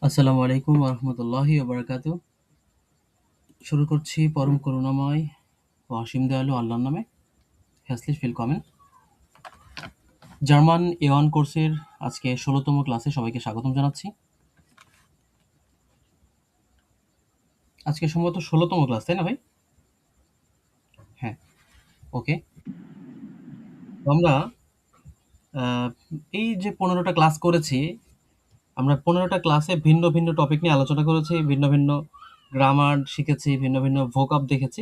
আসসালামু আলাইকুম রহমতুল্লাহি ওবারাকাতু। শুরু করছি পরম করুণাময় ও অসীম দয়ালু আল্লাহর নামে। হেসলিশ willkommen। জার্মান A1 কোর্সের আজকে ১৬তম ক্লাসে সবাইকে স্বাগতম জানাচ্ছি। আজকে সম্ভবত ১৬তম ক্লাস, তাই না ভাই? হ্যাঁ, ওকে। তো আমরা এই যে ১৫টা ক্লাস করেছি, আমরা ১৫টা ক্লাসে ভিন্ন ভিন্ন টপিক নিয়ে আলোচনা করেছি, ভিন্ন ভিন্ন গ্রামার শিখেছি, ভিন্ন ভিন্ন ভোকাব দেখেছি।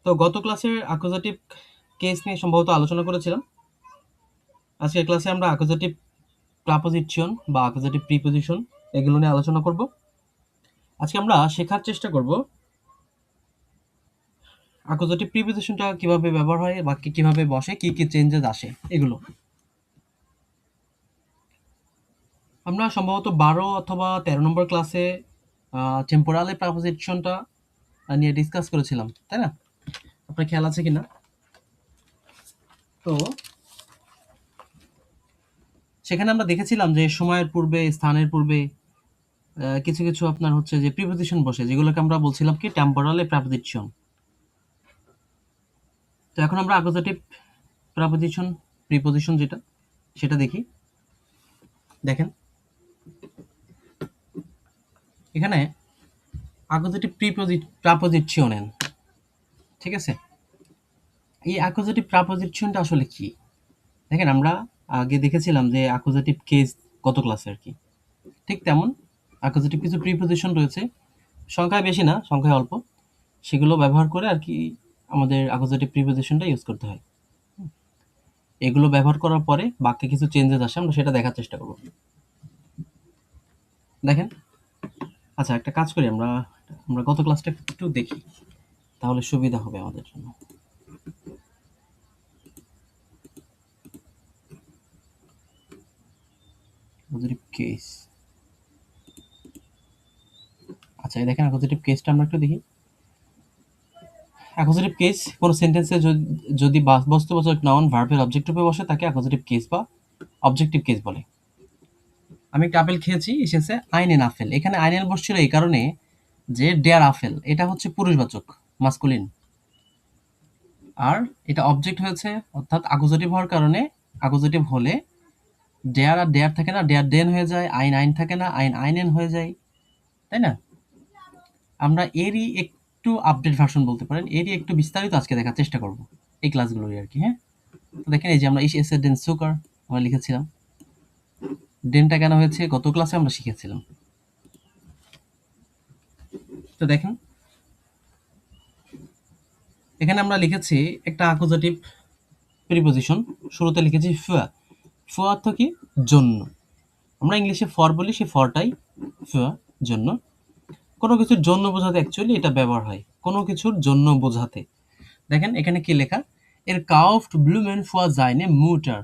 তো গত ক্লাসের অ্যাকুজাটিভ কেস নিয়ে সম্ভবত আলোচনা করেছিলাম। আজকের ক্লাসে আমরা অ্যাকুজাটিভ প্রাপোজিশন বা অ্যাকুজাটিভ প্রিপোজিশন এগুলো নিয়ে আলোচনা করব। আজকে আমরা শেখার চেষ্টা করব অ্যাকুজাটিভ প্রিপোজিশনটা কিভাবে ব্যবহার হয়, বাক্যে কিভাবে বসে, কি কি চেঞ্জেস আসে এগুলো। আমরা সম্ভবত ১২ অথবা ১৩ নম্বর ক্লাসে টেম্পোরাল প্রাপোজিশনটা নিয়ে ডিসকাস করেছিলাম, তাই না? আপনার খেয়াল আছে কিনা? তো সেখানে আমরা দেখেছিলাম যে সময়ের পূর্বে, স্থানের পূর্বে কিছু কিছু আপনার হচ্ছে যে প্রিপোজিশন বসে, যেগুলোকে আমরা বলছিলাম কি টেম্পোরাল প্রাপোজিশন। তো এখন আমরা অ্যাকুজাটিভ প্রিপোজিশন যেটা সেটা দেখি। দেখেন এখানে অ্যাকুজাটিভ প্রাপোজিশন, ঠিক আছে? এই অ্যাকুজাটিভ প্রাপোজিশনটা আসলে কি? দেখেন আমরা আগে দেখেছিলাম যে অ্যাকুজাটিভ কেস গত ক্লাসে আর কি, ঠিক তেমন অ্যাকুজাটিভ কিছু প্রিপোজিশন রয়েছে, সংখ্যায় বেশি না, সংখ্যায় অল্প, সেগুলো ব্যবহার করে আর কি আমাদের অ্যাকুজাটিভ প্রিপোজিশনটা ইউজ করতে হয়। এগুলো ব্যবহার করার পরে বাক্যে কিছু চেঞ্জেস আসে, আমরা সেটা দেখার চেষ্টা করব। দেখেন, আচ্ছা একটা কাজ করি, আমরা আমরা গত ক্লাসটা একটু দেখি, তাহলে সুবিধা হবে আমাদের জন্য। অ্যাকুজাটিভ কেস, আচ্ছা এই দেখেন অ্যাকুজাটিভ কেসটা আমরা একটু দেখি। অ্যাকুজাটিভ কেস কোনো সেন্টেন্সে যদি বস্তুবাচক নাউন ভার্বের অবজেক্টিভে বসে তাকে অ্যাকুজাটিভ কেস বা অবজেক্টিভ কেস বলে। আমি একটা আপেল খেয়েছি, এসেছে আইনেন আপেল। এখানে আইনেন বসছিল এই কারণে যে ডেয়ার আপেল এটা হচ্ছে পুরুষবাচক, মাস্কুলিন, আর এটা অবজেক্ট হয়েছে, অর্থাৎ অ্যাকুজাটিভ হওয়ার কারণে, অ্যাকুজাটিভ হলে ডেয়ার আর ডেয়ার থাকে না, ডেয়ার ডেন হয়ে যায়, আইন আইন থাকে না, আইন আইনেন হয়ে যায়, তাই না? আমরা এরই একটু আপডেট ভার্সন বলতে পারেন, এরই একটু বিস্তারিত আজকে দেখার চেষ্টা করব এই ক্লাসগুলোরই আর কি। হ্যাঁ, তো দেখেন এই যে আমরা এসে ডেন সুকার আমরা লিখেছিলাম, ডেনটা কেন হয়েছে গত ক্লাসে আমরা শিখেছিলাম। তো দেখেন এখানে আমরা লিখেছি একটা অ্যাকুজাটিভ প্রিপোজিশন, শুরুতে লিখেছি ফুয়া। ফুয়া অর্থ কি? জন্য। আমরা ইংলিশে ফর বলি, সেই ফরটাই ফুয়া, জন্য। কোনো কিছুর জন্য বোঝাতে অ্যাকচুয়ালি এটা ব্যবহার হয়, কোনো কিছুর জন্য বোঝাতে। দেখেন এখানে কি লেখা, এর কাউফট ব্লুমেন ফুয়া জাইনে মুটার।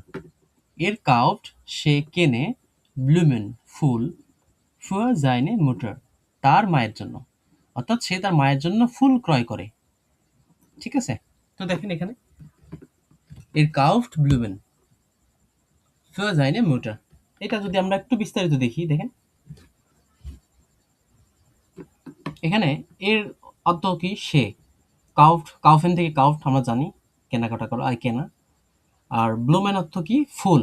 এর কাউফট সে কেনে, ব্লুমেন ফুল, ফুয়া জাইনে মুটার তার মায়ের জন্য, অর্থাৎ সে তার মায়ের জন্য ফুল ক্রয় করে, ঠিক আছে? তো দেখেন এখানে এর কাউফট ব্লুমেন ফুয়া জাইনে মুটার, এটা যদি আমরা একটু বিস্তারিত দেখি, দেখেন এখানে এর অর্থ কি? সে। কাউফট, কাউফেন থেকে কাউফট আমরা জানি কেনাকাটা করা, আই কেনা। আর ব্লুমেন অর্থ কি? ফুল।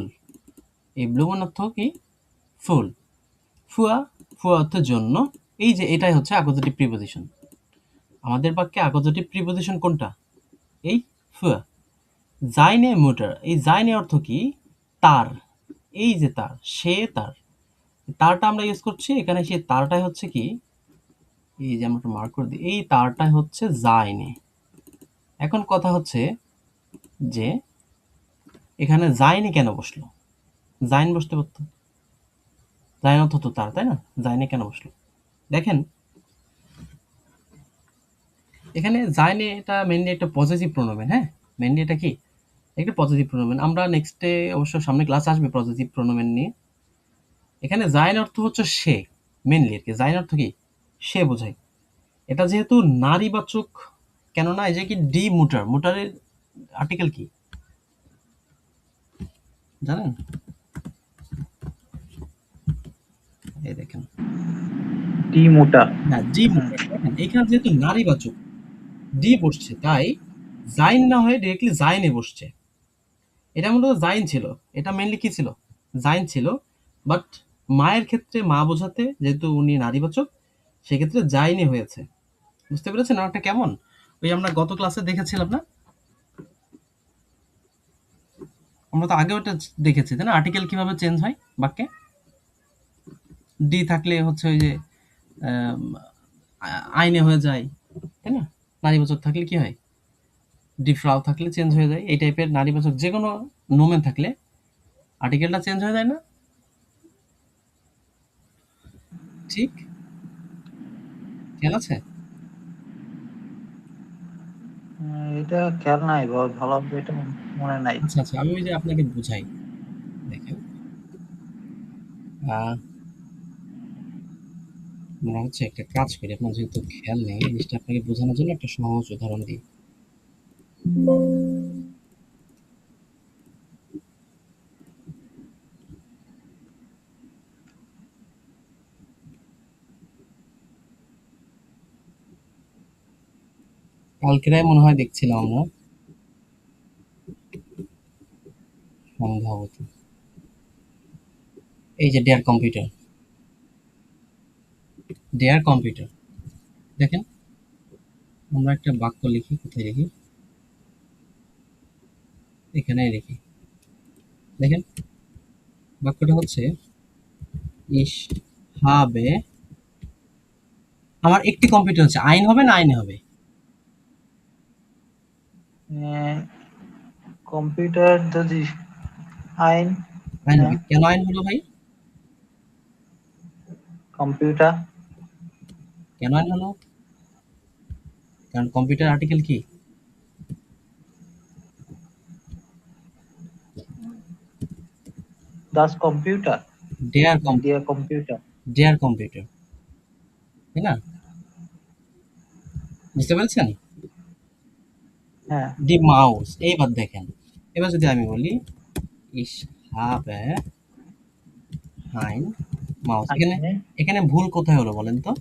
এই ব্লুমেন অর্থ কি? ফুল। ফুয়া, ফুয়া অর্থ জন্য। এই যে এটাই হচ্ছে অ্যাকুজাটিভ প্রিপোজিশন। আমাদের বাক্যে অ্যাকুজাটিভ প্রিপোজিশন কোনটা? এই ফুয়া। জাইনে মুটার, এই জাইনে অর্থ কি? তার। এই যে তার, সে তার, তারটা আমরা ইউজ করছি এখানে, সেই তারটাই হচ্ছে কি? এই যে আমরা একটা মার্ক করে দিই, এই তারটাই হচ্ছে জাইনে। এখন কথা হচ্ছে যে এখানে জাইনে কেন বসলো? জাইন বসতে পারতো, জাইন অর্থ তো তার, তাই না? জাইনে কেন বসলো? দেখেন এখানে জাইনে এটা মেনলি একটা পজিটিভ প্রোনোমেন। হ্যাঁ, মেনলি এটা কি? একটা পজিটিভ প্রোনোমেন। আমরা নেক্সটে অবশ্য সামনে ক্লাস আসবে পজিটিভ প্রোনোমেন নিয়ে। এখানে জাইন অর্থ হচ্ছে সে, মেনলি আর কি। জাইন অর্থ কি? সে বোঝায়। এটা যেহেতু নারীবাচক, কেননা এই যে কি ডি মুটার, মুটারের আর্টিকেল কি জানেন? এই দেখেন ডি মোটা। না ডি মোটা, দেখেন এখানে যেহেতু নারীবাচক ডি বসছে তাই জাইন না হয়ে ডিরেক্টলি জাইনে বসছে। এটা মূলত জাইন ছিল, এটা মেনলি কি ছিল, জাইন ছিল, বাট মায়ের ক্ষেত্রে মা বোঝাতে যেহেতু উনি নারীবাচক সেক্ষেত্রে জাইনে হয়েছে। বুঝতে পেরেছেন ব্যাপারটা কেমন? ওই আমরা গত ক্লাসে দেখেছিলাম না, আমরা তো আগেও এটা দেখেছি তাই না, আর্টিকেল কিভাবে চেঞ্জ হয় বাক্যে। ডি থাকলে হচ্ছে ওই যে আম, আইনে হয়ে যায় তাই না, নারীবাচক থাকলে কি হয়, ডি ফ্রাও থাকলে চেঞ্জ হয়ে যায়, এই টাইপের নারীবাচক যে কোনো নোমেন থাকলে আর্টিকেলটা চেঞ্জ হয়ে যায় না, ঠিক খেয়াল আছে? এটা খেয়াল নাই, ভালো এটা মনে নাই। আচ্ছা আচ্ছা, আমি ওই যে আপনাকে বুঝাই, দেখেন মনে হচ্ছে একটা কাজ করি, আপনার যেহেতু খেয়াল নেই এই জিনিসটা আপনাকে বোঝানোর জন্য একটা সহজ উদাহরণ দিই। কালকেরাই মনে হয় দেখছিলাম আমরা সম্ভবত, এই যে ডেয়ার কম্পিউটার, ডেয়ার কম্পিউটার, দেখেন আমরা একটা বাক্য লিখি, কোথায় লিখি, এখানে লিখি, দেখেন বাক্যটা হচ্ছে ইস হাবে, আমার একটি কম্পিউটার আছে, আইন হবে না আইনে হবে? কম্পিউটার যদি আইন। আইন হবে, হ্যাঁ, কেন আইন হলো ভাই, কম্পিউটার কেন আইন হলো? কারণ কম্পিউটার আর্টিকেল কি, দাস কম্পিউটার, ডেয়ার ডিয়ার কম্পিউটার। ডেয়ার কম্পিউটার, তাই না? বুঝতে পেরেছেন? হ্যাঁ, ডি মাউস, এইবার দেখেন, এবার যদি আমি বলি ইস হাবে হাইন মাউস, এখানে আইনে। এখানে ভুল কোথায় হলো বলেন তো?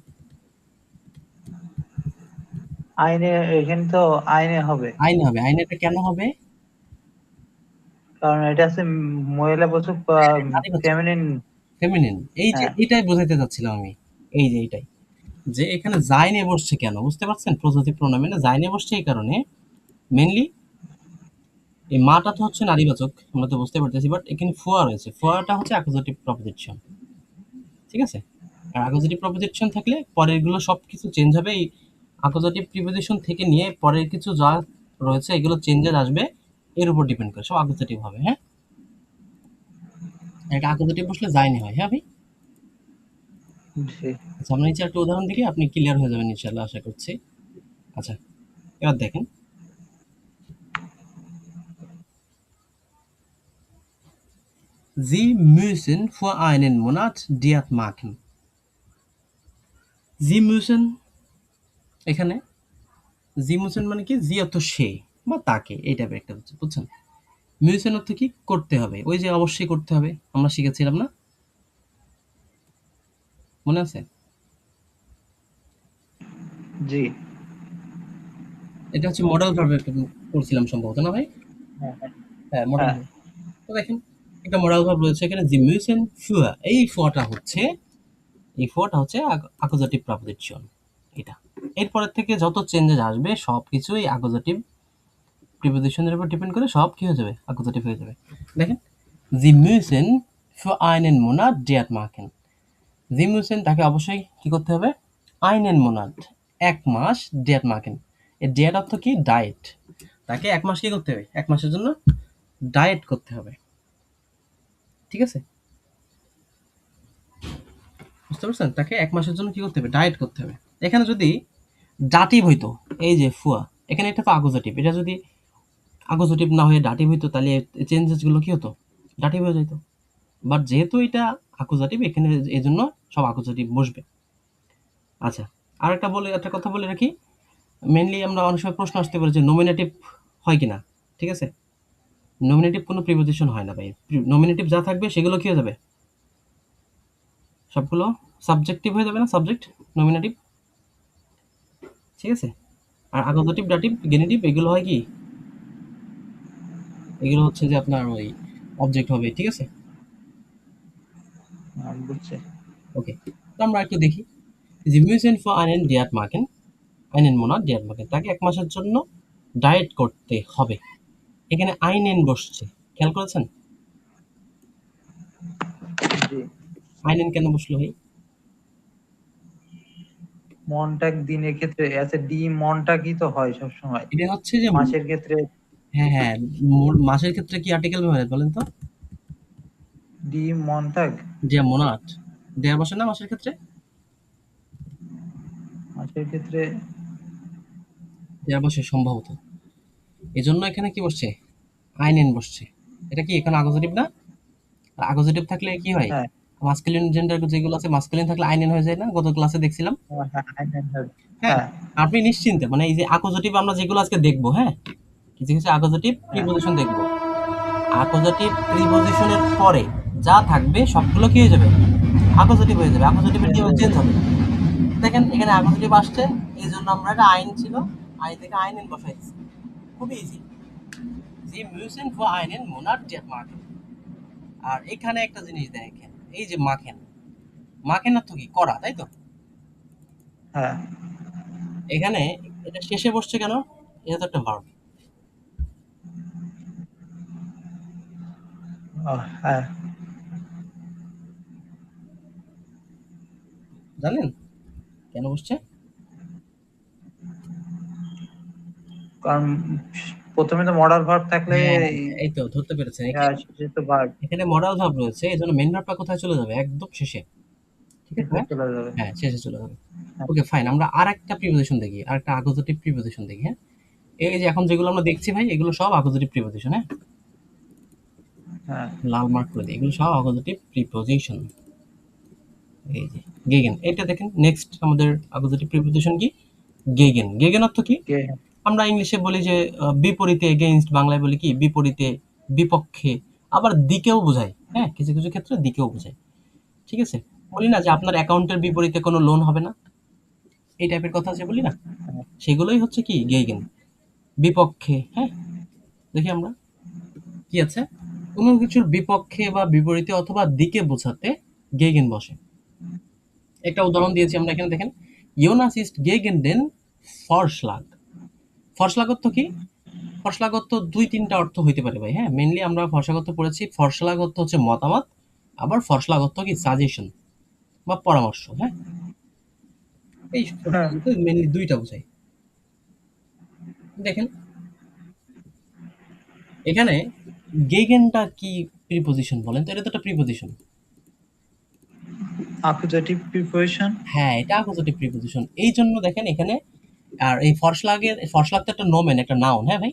আইনে, এখানে তো আইনে হবে, আইন হবে, আইনেটা কেন হবে? কারণ এটা আছে মহিলা বাচক বা নারীবাচক, ফেমিনিন। ফেমিনিন, এই যে হ্যাঁ, এটাই বোঝাতে চাচ্ছিলাম আমি, এই যে এইটাই, যে এখানে জাইনে বসছে কেন, বুঝতে পারছেন? প্রজাতি প্রণামে জাইনে বসছে এই কারণে মেনলি, এই মাটা তো হচ্ছে নারীবাচক আমরা তো বুঝতে পারতেছি, বাট এখানে ফুয়া রয়েছে, ফুয়াটা হচ্ছে অ্যাকুজেটিভ প্রপোজিশন, ঠিক আছে? আর অ্যাকুজেটিভ প্রপোজিশন থাকলে পরের গুলো সবকিছু চেঞ্জ হবে, এই অ্যাকুজেটিভ প্রিপোজিশন থেকে নিয়ে পরের কিছু যা রয়েছে এগুলো চেঞ্জেস আসবে, এর উপর ডিপেন্ড করে সব অ্যাকুজেটিভ হবে, হ্যাঁ? একটা অ্যাকুজেটিভ বসলে জাইনে হয়, হ্যাঁ ভাই? জি। আচ্ছা আমরা নিচে একটা উদাহরণ দিলে আপনি ক্লিয়ার হয়ে যাবেন ইনশাআল্লাহ, আশা করছি। আচ্ছা এবার দেখেন, Sie müssen vor einen Monat Diät machen. Sie müssen, এখানে জি মুসেন মানে কি, জি অর্থ সে বা তাকে, এই টাইপের একটা হচ্ছে, বুঝছেন? মিউসেন অর্থ কি, করতে হবে, ওই যে অবশ্যই করতে হবে, আমরা শিখেছিলাম না, মনে আছে? জি। এটা হচ্ছে মডেল ভার্ব করছিলাম সম্ভবত, না ভাই? হ্যাঁ, হ্যাঁ, হ্যাঁ মডেল হ্যাঁ। ভার্ব। তো দেখেন একটা মডেল ভার্ব রয়েছে এখানে, জি মিউসেন ফুয়া, এই ফুয়াটা হচ্ছে, এই ফোরটা হচ্ছে অ্যাকুজেটিভ প্রপোজিশন, এটা এরপরের থেকে যত চেঞ্জেস আসবে সবকিছুই অ্যাকুজেটিভ প্রিপোজিশনের উপর ডিপেন্ড করে সব কি হয়ে যাবে, অ্যাকুজেটিভ হয়ে যাবে। দেখেন জি মিউসেন ফর আইনেন মোনাট ডিয়াট মার্কেন, জি মিউসেন তাকে অবশ্যই কি করতে হবে, আইনেন মোনাট এক মাস, ডিয়াট মার্কেন, এর ডিয়াট অর্থ কি, ডায়েট, তাকে এক মাস কি করতে হবে, এক মাসের জন্য ডায়েট করতে হবে, ঠিক আছে? বুঝতে পারছেন? তাকে এক মাসের জন্য কি করতে হবে, ডায়েট করতে হবে। এখানে যদি ডাটিভ হইতো, এই যে ফুয়া, এখানে এটা তো আকুজেটিভ, এটা যদি আকুজেটিভ না হয়ে ডাটিভ হইতো তাহলে চেঞ্জেস গুলো কি হতো, ডাটিভ হয়ে যেত, বাট যেহেতু এটা আকুজেটিভ এখানে এই জন্য সব আকুজেটিভ বসবে। আচ্ছা আর একটা বলে, একটা কথা বলে রাখি, মেনলি আমরা অনেক সময় প্রশ্ন আসতে পারে যে নমিনেটিভ হয় কিনা, ঠিক আছে? নমিনেটিভ কোনো প্রিপোজিশন হয় না ভাই, নমিনেটিভ যা থাকবে সেগুলো কি হয়ে যাবে, সবগুলো সাবজেক্টিভ হয়ে যাবে না, সাবজেক্ট নমিনেটিভ, ঠিক আছে। আর আকুজেটিভ ডাটিভ গেনিটিভ এগুলো হয় কি, এগুলো হচ্ছে যে আপনার ওই অবজেক্ট হবে, ঠিক আছে। বুঝছি। ওকে, তো আমরা একটু দেখি যে মিউসেন ফর আইনেন ডিয়াট মার্কেন, আইনেন মোনাট ডিয়াট মার্কেন, তাকে 1 মাসের জন্য ডায়েট করতে হবে। এখানে আইনেন বসছে, খেয়াল করেছেন? জি। আইনেন কেন বসলো ভাই? মনটাক দিনের ক্ষেত্রে আছে, ডি মনটাকই তো হয় সবসময়। এটা হচ্ছে যে মাসের ক্ষেত্রে হ্যাঁ হ্যাঁ, মাসের ক্ষেত্রে কি আর্টিকেল ব্যবহার বলেন তো? ডি মনটাক। ডিয়া মোনাট, দেয়ার বসে না মাসের ক্ষেত্রে? মাসের ক্ষেত্রে দেয়ার বসে সম্ভবত, এজন্য এখানে কি বসছে, আইনেন বসছে। এটা কি এখানে আকুজেটিভ না? আর আকুজেটিভ থাকলে কি হয়, হ্যাঁ, মাস্কুলিন জেন্ডার যেগুলো আছে, মাস্কুলিন থাকলে আইনেন হয়ে যায় না, গত ক্লাসে দেখছিলাম। হ্যাঁ, হ্যাঁ, হ্যাঁ, হ্যাঁ, আপনি নিশ্চিন্তে মানে এই যে আকুজেটিভ আমরা যেগুলো আজকে দেখবো, হ্যাঁ, কিছু কিছু আকুজেটিভ হ্যাঁ, প্রিপজিশন দেখবো। আকুজেটিভ প্রিপজিশনের পরে যা থাকবে সবগুলো কি হয়ে যাবে, আকুজেটিভ হয়ে যাবে, আকুজেটিভের কি হবে, চেঞ্জ হবে। দেখেন এখানে আকুজেটিভ আসছে, এই জন্য আমরা একটা আইন ছিল, আই থেকে আইনেন বসাই দিচ্ছি, খুবই ইজি। জি মিউসেন ফর আইনেন মোনাট ডেট মার্কেন। আর এখানে একটা জিনিস দেখেন, এই যে মাখেন, মাখেন অর্থ কি, করা, তাই তো? হ্যাঁ, এখানে এটা শেষে বসছে কেন, এটা তো একটা ভার্ব, হ্যাঁ। জানেন কেন বসছে? কারণ প্রথমে তো মডাল ভার্ব থাকলে হ্যাঁ, এই তো ধরতে পেরেছেন, শেষে তো ভার্ব এখানে মডাল ভার্ব রয়েছে, এই জন্য মেন ভার্বটা কোথায় চলে যাবে, একদম শেষে, ঠিক আছে, শেষে হ্যাঁ? চলে যাবে। হ্যাঁ, শেষে চলে যাবে। হ্যাঁ, ওকে ফাইন, আমরা আরেকটা প্রিপোজিশন দেখি, আরেকটা আকুজেটিভ প্রিপোজিশন দেখি, হ্যাঁ। এই যে এখন যেগুলো আমরা দেখছি ভাই, এগুলো সব আকুজেটিভ প্রিপোজিশন, হ্যাঁ। হ্যাঁ, লাল মার্ক করে দিই, এগুলো সব আকুজেটিভ প্রিপোজিশন। এই যে গেগেন, এটা দেখেন নেক্সট আমাদের আকুজেটিভ প্রিপোজিশন কি, গেগেন। গেগেন অর্থ কি, কে আমরা ইংলিশে বলি যে বিপরীতে, এগেইনস্ট, বাংলায় বলি কি বিপরীতে, বিপক্ষে, আবার দিকেও বোঝায়, হ্যাঁ, কিছু কিছু ক্ষেত্রে দিকেও বোঝায়, ঠিক আছে। বলি না যে আপনার অ্যাকাউন্টের বিপরীতে কোনো লোন হবে না, এই টাইপের কথা যে বলি না, সেগুলোই হচ্ছে কি গেগেন, বিপক্ষে, হ্যাঁ। দেখি আমরা কি আছে, কোনো কিছুর বিপক্ষে বা বিপরীতে অথবা দিকে বোঝাতে গেগেন বসে। একটা উদাহরণ দিয়েছি আমরা এখানে, দেখেন ইয়োনাস ইস্ট গেগেন দেন ফরশ্লাগ। ফরশ্লাগ অর্থ কি, ফরশ্লাগ অর্থ দুই তিনটা অর্থ হইতে পারে ভাই, হ্যাঁ। মেইনলি আমরা ফরশ্লাগ অর্থ পড়েছি, ফরশ্লাগ অর্থ হচ্ছে মতামত, আবার ফরশ্লাগ অর্থ কি সাজেশন বা পরামর্শ, হ্যাঁ। এই হ্যাঁ, মেইনলি দুইটা বোঝায়। দেখেন এখানে গেগেনটা কি প্রিপজিশন বলেন তো, এটা তো একটা প্রিপজিশন। Accusative preposition. হ্যাঁ, এটা অ্যাকুজেটিভ প্রিপজিশন, এই জন্য দেখেন এখানে। আর এই ফরশ্লাগের, ফরশ্লাগ তো একটা নোমেন, একটা নাউন, হ্যাঁ ভাই,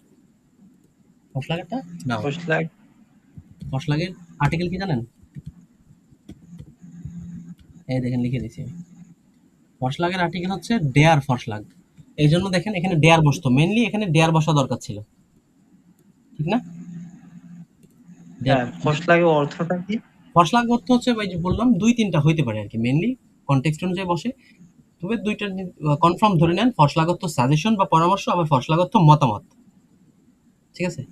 ফরশ্লাগ একটা নাউন। ফার্স্ট লাইক ফরশ্লাগের আর্টিকেল কি জানেন, এই দেখেন লিখে দিয়েছি আমি। ফরশ্লাগের আর্টিকেল হচ্ছে ডেয়ার ফরশ্লাগ, এই জন্য দেখেন এখানে ডেয়ার বসতো, মেইনলি এখানে ডেয়ার বসা দরকার ছিল, ঠিক না? ডেয়ার, হ্যাঁ, ফার্স্ট লাইকের অর্থটা কি? ফরশ্লাগ অর্থ হচ্ছে ভাই যে বললাম দুই তিনটা হইতে পারে আর কি, মেইনলি কনটেক্সট অনুযায়ী বসে। তবে দুইটা কনফার্ম ধরে নেন, ফরশ্লাগ অর্থ সাজেশন বা পরামর্শ, আবার ফরশ্লাগ অর্থ মতামত, ঠিক আছে।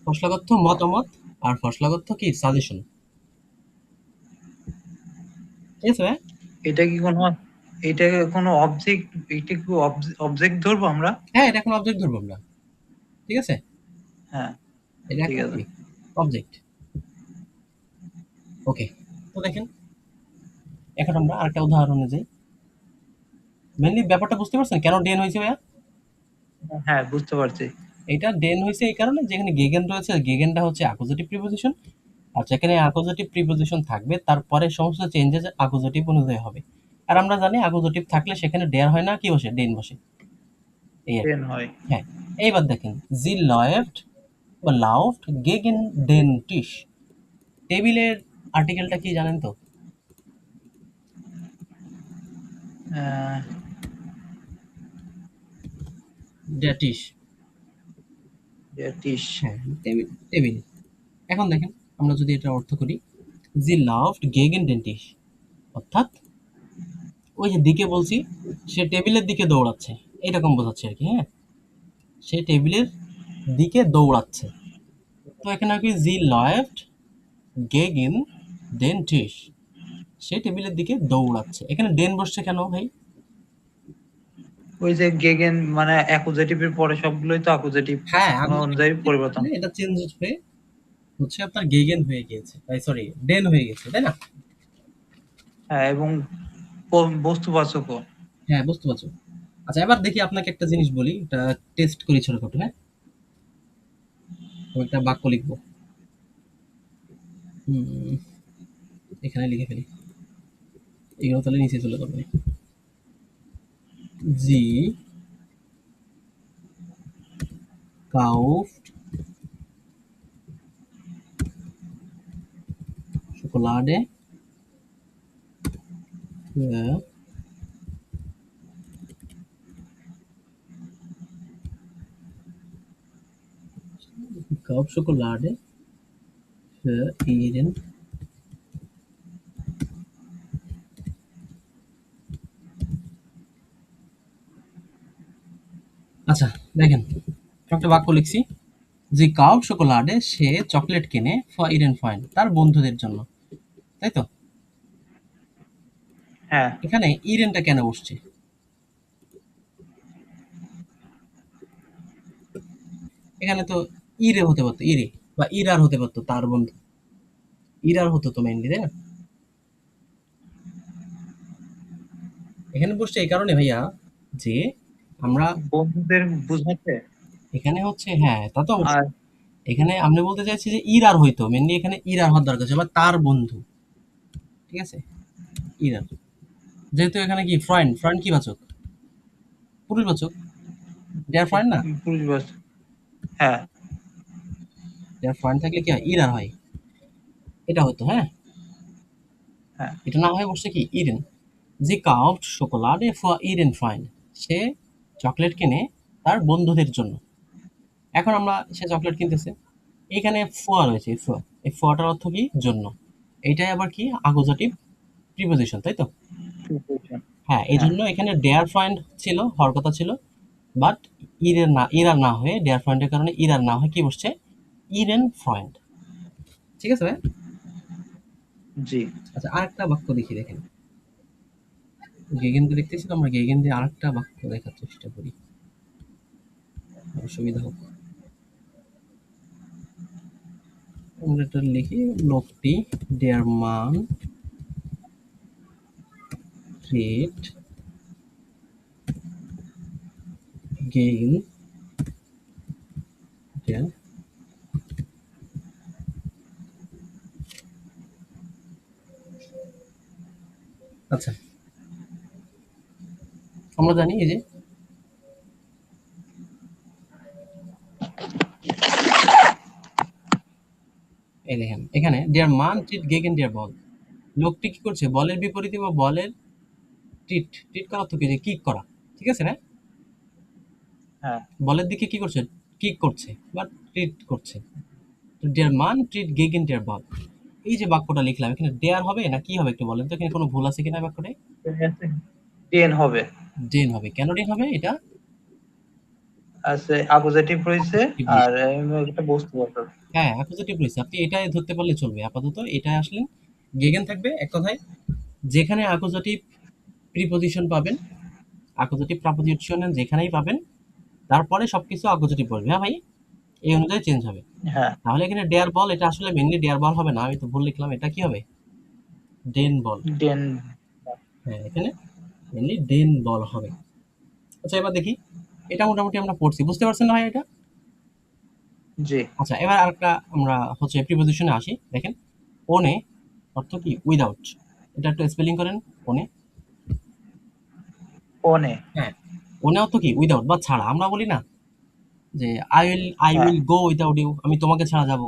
ফরশ্লাগ অর্থ মতামত, আর ফরশ্লাগ অর্থ কি সাজেশন, ঠিক আছে ভাই? এটা কি কোনো এটা কোনো অবজেক্ট, এটা কি অবজেক্ট ধরবো আমরা? হ্যাঁ, এটা এখন অবজেক্ট ধরবো আমরা, ঠিক আছে। হ্যাঁ, এটা ঠিক এখন আছে। কি অবজেক্ট, ওকে। তো দেখেন এখন আমরা আরেকটা উদাহরণে যাই, মেনলি ব্যাপারটা বুঝতে পারছেন কেন ডেন হয়েছে ভাইয়া? হ্যাঁ, বুঝতে পারছি। এটা ডেন হয়েছে এই কারণে যেখানে গেগেন রয়েছে, গেগেনটা হচ্ছে অ্যাকুজেটিভ প্রিপোজিশন, আর যেখানে অ্যাকুজেটিভ প্রিপোজিশন থাকবে তারপরে সমস্ত চেঞ্জেস অ্যাকুজেটিভ অনুযায়ী হবে। আর আমরা জানি অ্যাকুজেটিভ থাকলে সেখানে ডেয়ার হয় না, কি বসে, ডেন বসে, এই আর কি। টেন হয়। হ্যাঁ, এইবার দেখেন জি লয়েফট বা লাউফট গেগেন ডেন টিশ, টেবিলের আর্টিকেলটা কি জানেন তো? আহ, ড্যাটিস, টিস। হ্যাঁ, টেবিল টেবিল। এখন দেখেন আমরা যদি এটা অর্থ করি, জি লাভড গেগেন ডেন্টিস, অর্থাৎ ওই যে দিকে বলছি, সে টেবিলের দিকে দৌড়াচ্ছে, এরকম বোঝাচ্ছে আর কি। হ্যাঁ, সে টেবিলের দিকে দৌড়াচ্ছে। তো এখানে আর কি জি লাভড গেগেন ডেন্টিস, সে টেবিলের দিকে দৌড়াচ্ছে। এখানে ডেন বসছে কেন ভাই? ওই যে গেগেন মানে অ্যাকুজেটিভের পরে সবগুলোই তো অ্যাকুজেটিভ হ্যাঁ, আগুন অনুযায়ী পরিবর্তন। এটা চেঞ্জ হয়ে হচ্ছে আপনার গেগেন হয়ে গিয়েছে, সরি ডেন হয়ে গেছে, তাই না? হ্যাঁ, এবং বস্তুবাচকও। হ্যাঁ, বুঝতে পারছো। আচ্ছা, এবার দেখি আপনাকে একটা জিনিস বলি, এটা টেস্ট করি ছোটখাটো। হ্যাঁ, আমি একটা বাক্য লিখবো। হুম, এখানে লিখে ফেলি, এগুলো তাহলে নিচে চলে যাবে। জি কাউফড Schokolade für gekauft Schokolade für ihren আচ্ছা, দেখেন একটা বাক্য লিখছি, যে কাউফড Schokolade, সে চকলেট কিনে ফর ইরেন ফ্রেন্ড, তার বন্ধুদের জন্য, তাই তো? হ্যাঁ, এখানে ইরেনটা কেন বসছে? এখানে তো ইরে হতে পারতো, ইরে বা ইরার হতে পারতো, তার বন্ধু ইরার হতো তো মেইনলি, তাই না? এখানে বসছে এই কারণে ভাইয়া, যে আমরা বন্ধুদের বুঝাতে। এখানে হচ্ছে, হ্যাঁ তা তো আর অবশ্যই। এখানে আমি বলতে চাইছি যে ইরার হইতো মেনলি, এখানে ইরার হওয়ার দরকার ছিল, বা তার বন্ধু, ঠিক আছে, ইরার। যেহেতু এখানে কি ফ্রেন্ড, ফ্রেন্ড কি বাচক? পুরুষবাচক, দেয়ার ফ্রেন্ড না? পুরুষবাচ। হ্যাঁ, দেয়ার ফ্রেন্ড থাকলে কি হয়, ইরার হয়, এটা হতো। হ্যাঁ, হ্যাঁ, এটা না হয়ে বসছে কি ইরেন। জি কাউফড শোকোলাডে ফর ইরেন ফ্রেন্ড, সে চকলেট কিনে তার বন্ধুদের জন্য। এখন আমরা, সে চকলেট কিনতেছে, এখানে ফোয়া রয়েছে, ফোয়া, এই ফোয়াটার অর্থ কি, জন্য। এইটাই আবার কি, আকুজাটিভ প্রিপোজিশন, তাই তো? প্রিপোজিশন। হ্যাঁ, এই হ্যাঁ, জন্য এখানে ডেয়ার ফ্রেন্ড ছিল, হওয়ার কথা ছিল, বাট ইরের না, ইরার না হয়ে, ডেয়ার ফ্রেন্ডের কারণে ইরার না হয়ে কি বসছে, ইরেন ফ্রেন্ড। ঠিক আছে ভাই? জি। আচ্ছা, আরেকটা বাক্য দেখি, দেখেন। গেগেন তো দেখতেছি, তো আমরা গেগেন দিয়ে আরেকটা বাক্য দেখার চেষ্টা করি, সুবিধা হোক। আমরা এটা লিখি, লোকটি দেয়ার মান ট্রিট গেইন দেয়ার, আচ্ছা আমরা জানি এই যে, এই দেখেন এখানে দেয়ার মান ট্রিট গেগেন দেয়ার বল, লোকটি কি করছে, বলের বিপরীতে বা বলের ট্রিট, ট্রিট করা অর্থ কি, যে কিক করা, ঠিক আছে না? হ্যাঁ, বলের দিকে কি করছে, কিক করছে বা ট্রিট করছে। তো দেয়ার মান ট্রিট গেগেন দেয়ার বল, এই যে বাক্যটা লিখলাম, এখানে দেয়ার হবে না কি হবে একটু বলেন তো, এখানে কোনো ভুল আছে কিনা বাক্যটায়? টেন হবে। ডেন হবে। কেন ডেন হবে এটা? আছে অ্যাকুজেটিভ রয়েছে। Accusative রয়েছে। আর একটা বস্তুবাচক। হ্যাঁ, অ্যাকুজেটিভ রয়েছে, আপনি এটাই ধরতে পারলে চলবে আপাতত, এটাই আসলে গেগেন থাকবে এক কথায়। যেখানে অ্যাকুজেটিভ প্রিপোজিশন পাবেন, অ্যাকুজেটিভ প্রিপোজিশন যেখানেই পাবেন, তারপরে সবকিছু অ্যাকুজেটিভ বলবে, হ্যাঁ ভাই, এই অনুযায়ী চেঞ্জ হবে। হ্যাঁ, তাহলে এখানে ডেয়ার বল, এটা আসলে মেনলি ডেয়ার বল হবে না, আমি তো ভুল লিখলাম, এটা কি হবে, ডেন বল। টেন। হ্যাঁ, এখানে মেনলি ডেন বল হবে। আচ্ছা, এবার দেখি, এটা মোটামুটি আমরা পড়ছি, বুঝতে পারছেন না ভাই এটা? জি। আচ্ছা, এবার আরেকটা আমরা হচ্ছে প্রিপোজিশনে আসি, দেখেন। ওনে অর্থ কি, উইদাউট, এটা একটু স্পেলিং করেন, ওনে। ওনে। হ্যাঁ, ওনে অর্থ কি, উইদাউট বা ছাড়া, আমরা বলি না যে আই হ্যাঁ, উইল গো উইদাউট ইউ, আমি তোমাকে ছাড়া যাব।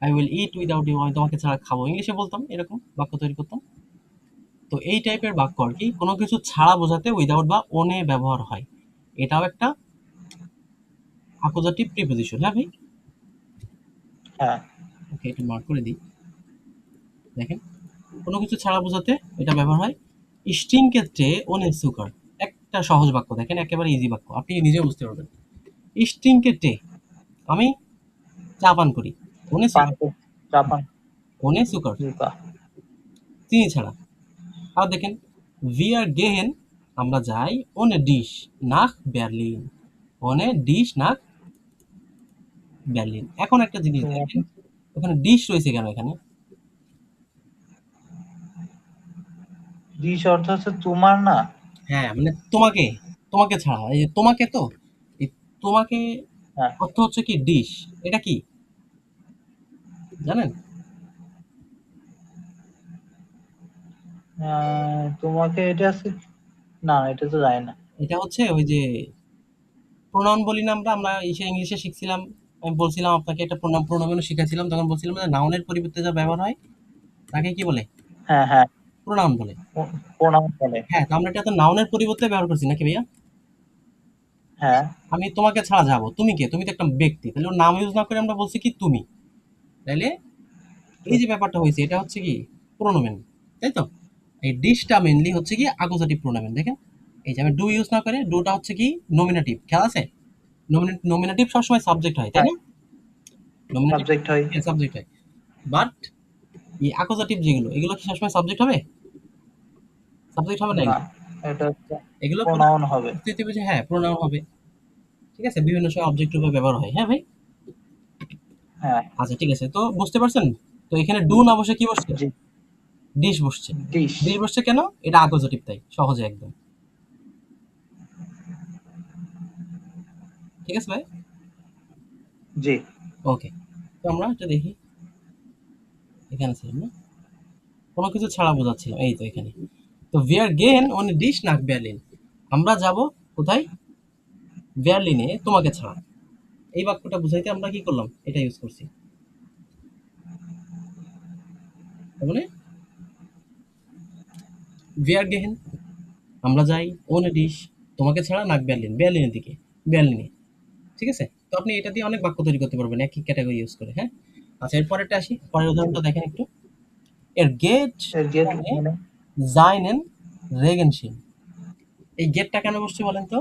I will eat without you, আমি তোমাকে ছাড়া খাবো, ইংলিশে বলতাম, এরকম বাক্য তৈরি করতাম। তো এই টাইপের বাক্য আর কি, কোনো কিছু ছাড়া বোঝাতে উইদাউট বা ওনে ব্যবহার হয়, এটাও একটা অ্যাকুজাটিভ প্রিপোজিশন। হ্যাঁ ভাই, হ্যাঁ, ওকে, এটা মার্ক করে দিই। দেখেন, কোনো কিছু ছাড়া বোঝাতে এটা ব্যবহার হয়। স্ট্রিং ক্ষেত্রে অনেক সুকার, একটা সহজ বাক্য দেখেন, একেবারে ইজি বাক্য, আপনি নিজে বুঝতে পারবেন। স্ট্রিং ক্ষেত্রে আমি চা পান করি, অনে পান সুকার, করতে চা পান অনে সুকার, জুতা। চিনি ছাড়া। আর দেখেন, ভি আর গেহেন, আমরা যাই অনে ডিশ নাক বার্লিন, অনে ডিশ নাক বার্লিন। এখন একটা জিনিস দেখেন, ওখানে ডিশ রয়েছে কেন এখানে? ডিশ অর্থ হচ্ছে তোমার না? হ্যাঁ, মানে তোমাকে, তোমাকে ছাড়া, এই যে তোমাকে, তো এই তোমাকে হ্যাঁ। অর্থ হচ্ছে কি ডিশ, এটা কি জানেন? তোমাকে এটা আছে, না এটা তো যায় না। এটা হচ্ছে ওই যে প্রোনাউন বলি না আমরা, ইংলিশে শিখছিলাম, আমি বলছিলাম আপনাকে একটা প্রোনাউনও শিখাইছিলাম, তখন বলছিলাম যে নাউনের পরিবর্তে যা ব্যবহার হয় তাকে কি বলে? হ্যাঁ হ্যাঁ, প্রোনাউন বলে। প্রণাম বলে। হ্যাঁ, তো আমরা এটা তো নাউনের পরিবর্তে ব্যবহার করছি নাকি ভাইয়া? হ্যাঁ। আমি তোমাকে ছাড়া যাবো, তুমি কে? তুমি তো একটা ব্যক্তি, তাহলে ওর নাম ইউজ না করে আমরা বলছি কি তুমি। তাইলে এই যে ব্যাপারটা হয়েছে, এটা হচ্ছে কি প্রোনোমেন, তাই তো? এই ডিশটা মেনলি হচ্ছে কি আকোজাটিভ প্রোনোমেন। দেখেন, এই যে আমি ডু ইউজ না করে, ডুটা হচ্ছে কি নমিনেটিভ, খেয়াল আছে? নমিনেটিভ সবসময় সাবজেক্ট হয়, তাই হ্যাঁ, না? নমিনেটিভ সাবজেক্ট হয়। সাবজেক্ট হয়, বাট এই আকোজাটিভ যেগুলো, এগুলো কি সবসময় সাবজেক্ট হবে? সাবজেক্ট হবে না না, এগুলো। এটা হচ্ছে এগুলো পুরো প্রণাম হবে। স্থিতি বুঝে, হ্যাঁ প্রোনাউন হবে। ঠিক আছে, বিভিন্ন সময় অবজেক্ট রূপে ব্যবহার হয়, হ্যাঁ ভাই। হ্যাঁ। আচ্ছা ঠিক আছে, তো বুঝতে পারছেন? তো এখানে ডু না বসে কি বসছে? জি। ডিশ বসছে। ডিশ। ডিশ বসছে কেন? এটা আকোজাটিভ, তাই সহজে একদম। ঠিক আছে ভাই? জি। ওকে, তো আমরা এটা দেখি, এখানে ছিলাম না, কোনো কিছু ছাড়া বোঝাচ্ছিলাম, এই তো এখানে। তো ভিয়ার গেন অন ডিশ নাক বার্লিন, আমরা যাব কোথায়? বার্লিনে তোমাকে ছাড়া। এই বাক্যটা বুঝাইতে আমরা কি করলাম, এটা ইউজ করছি। তার মানে ভিয়ার গেহেন, আমরা যাই ওনে ডিশ, তোমাকে ছাড়া নাক বার্লিন, বার্লিনের দিকে, বার্লিনে। ঠিক আছে, তো আপনি এটা দিয়ে অনেক বাক্য তৈরি করতে পারবেন একই ক্যাটাগরি ইউজ করে, হ্যাঁ। আচ্ছা, এর পরেরটা আসি, পরের উদাহরণটা দেখেন একটু। এর গেট এর গেট মানে মানে? জাইনেন রেগেনশিন, এই গেটটা কেন বসছে বলেন তো?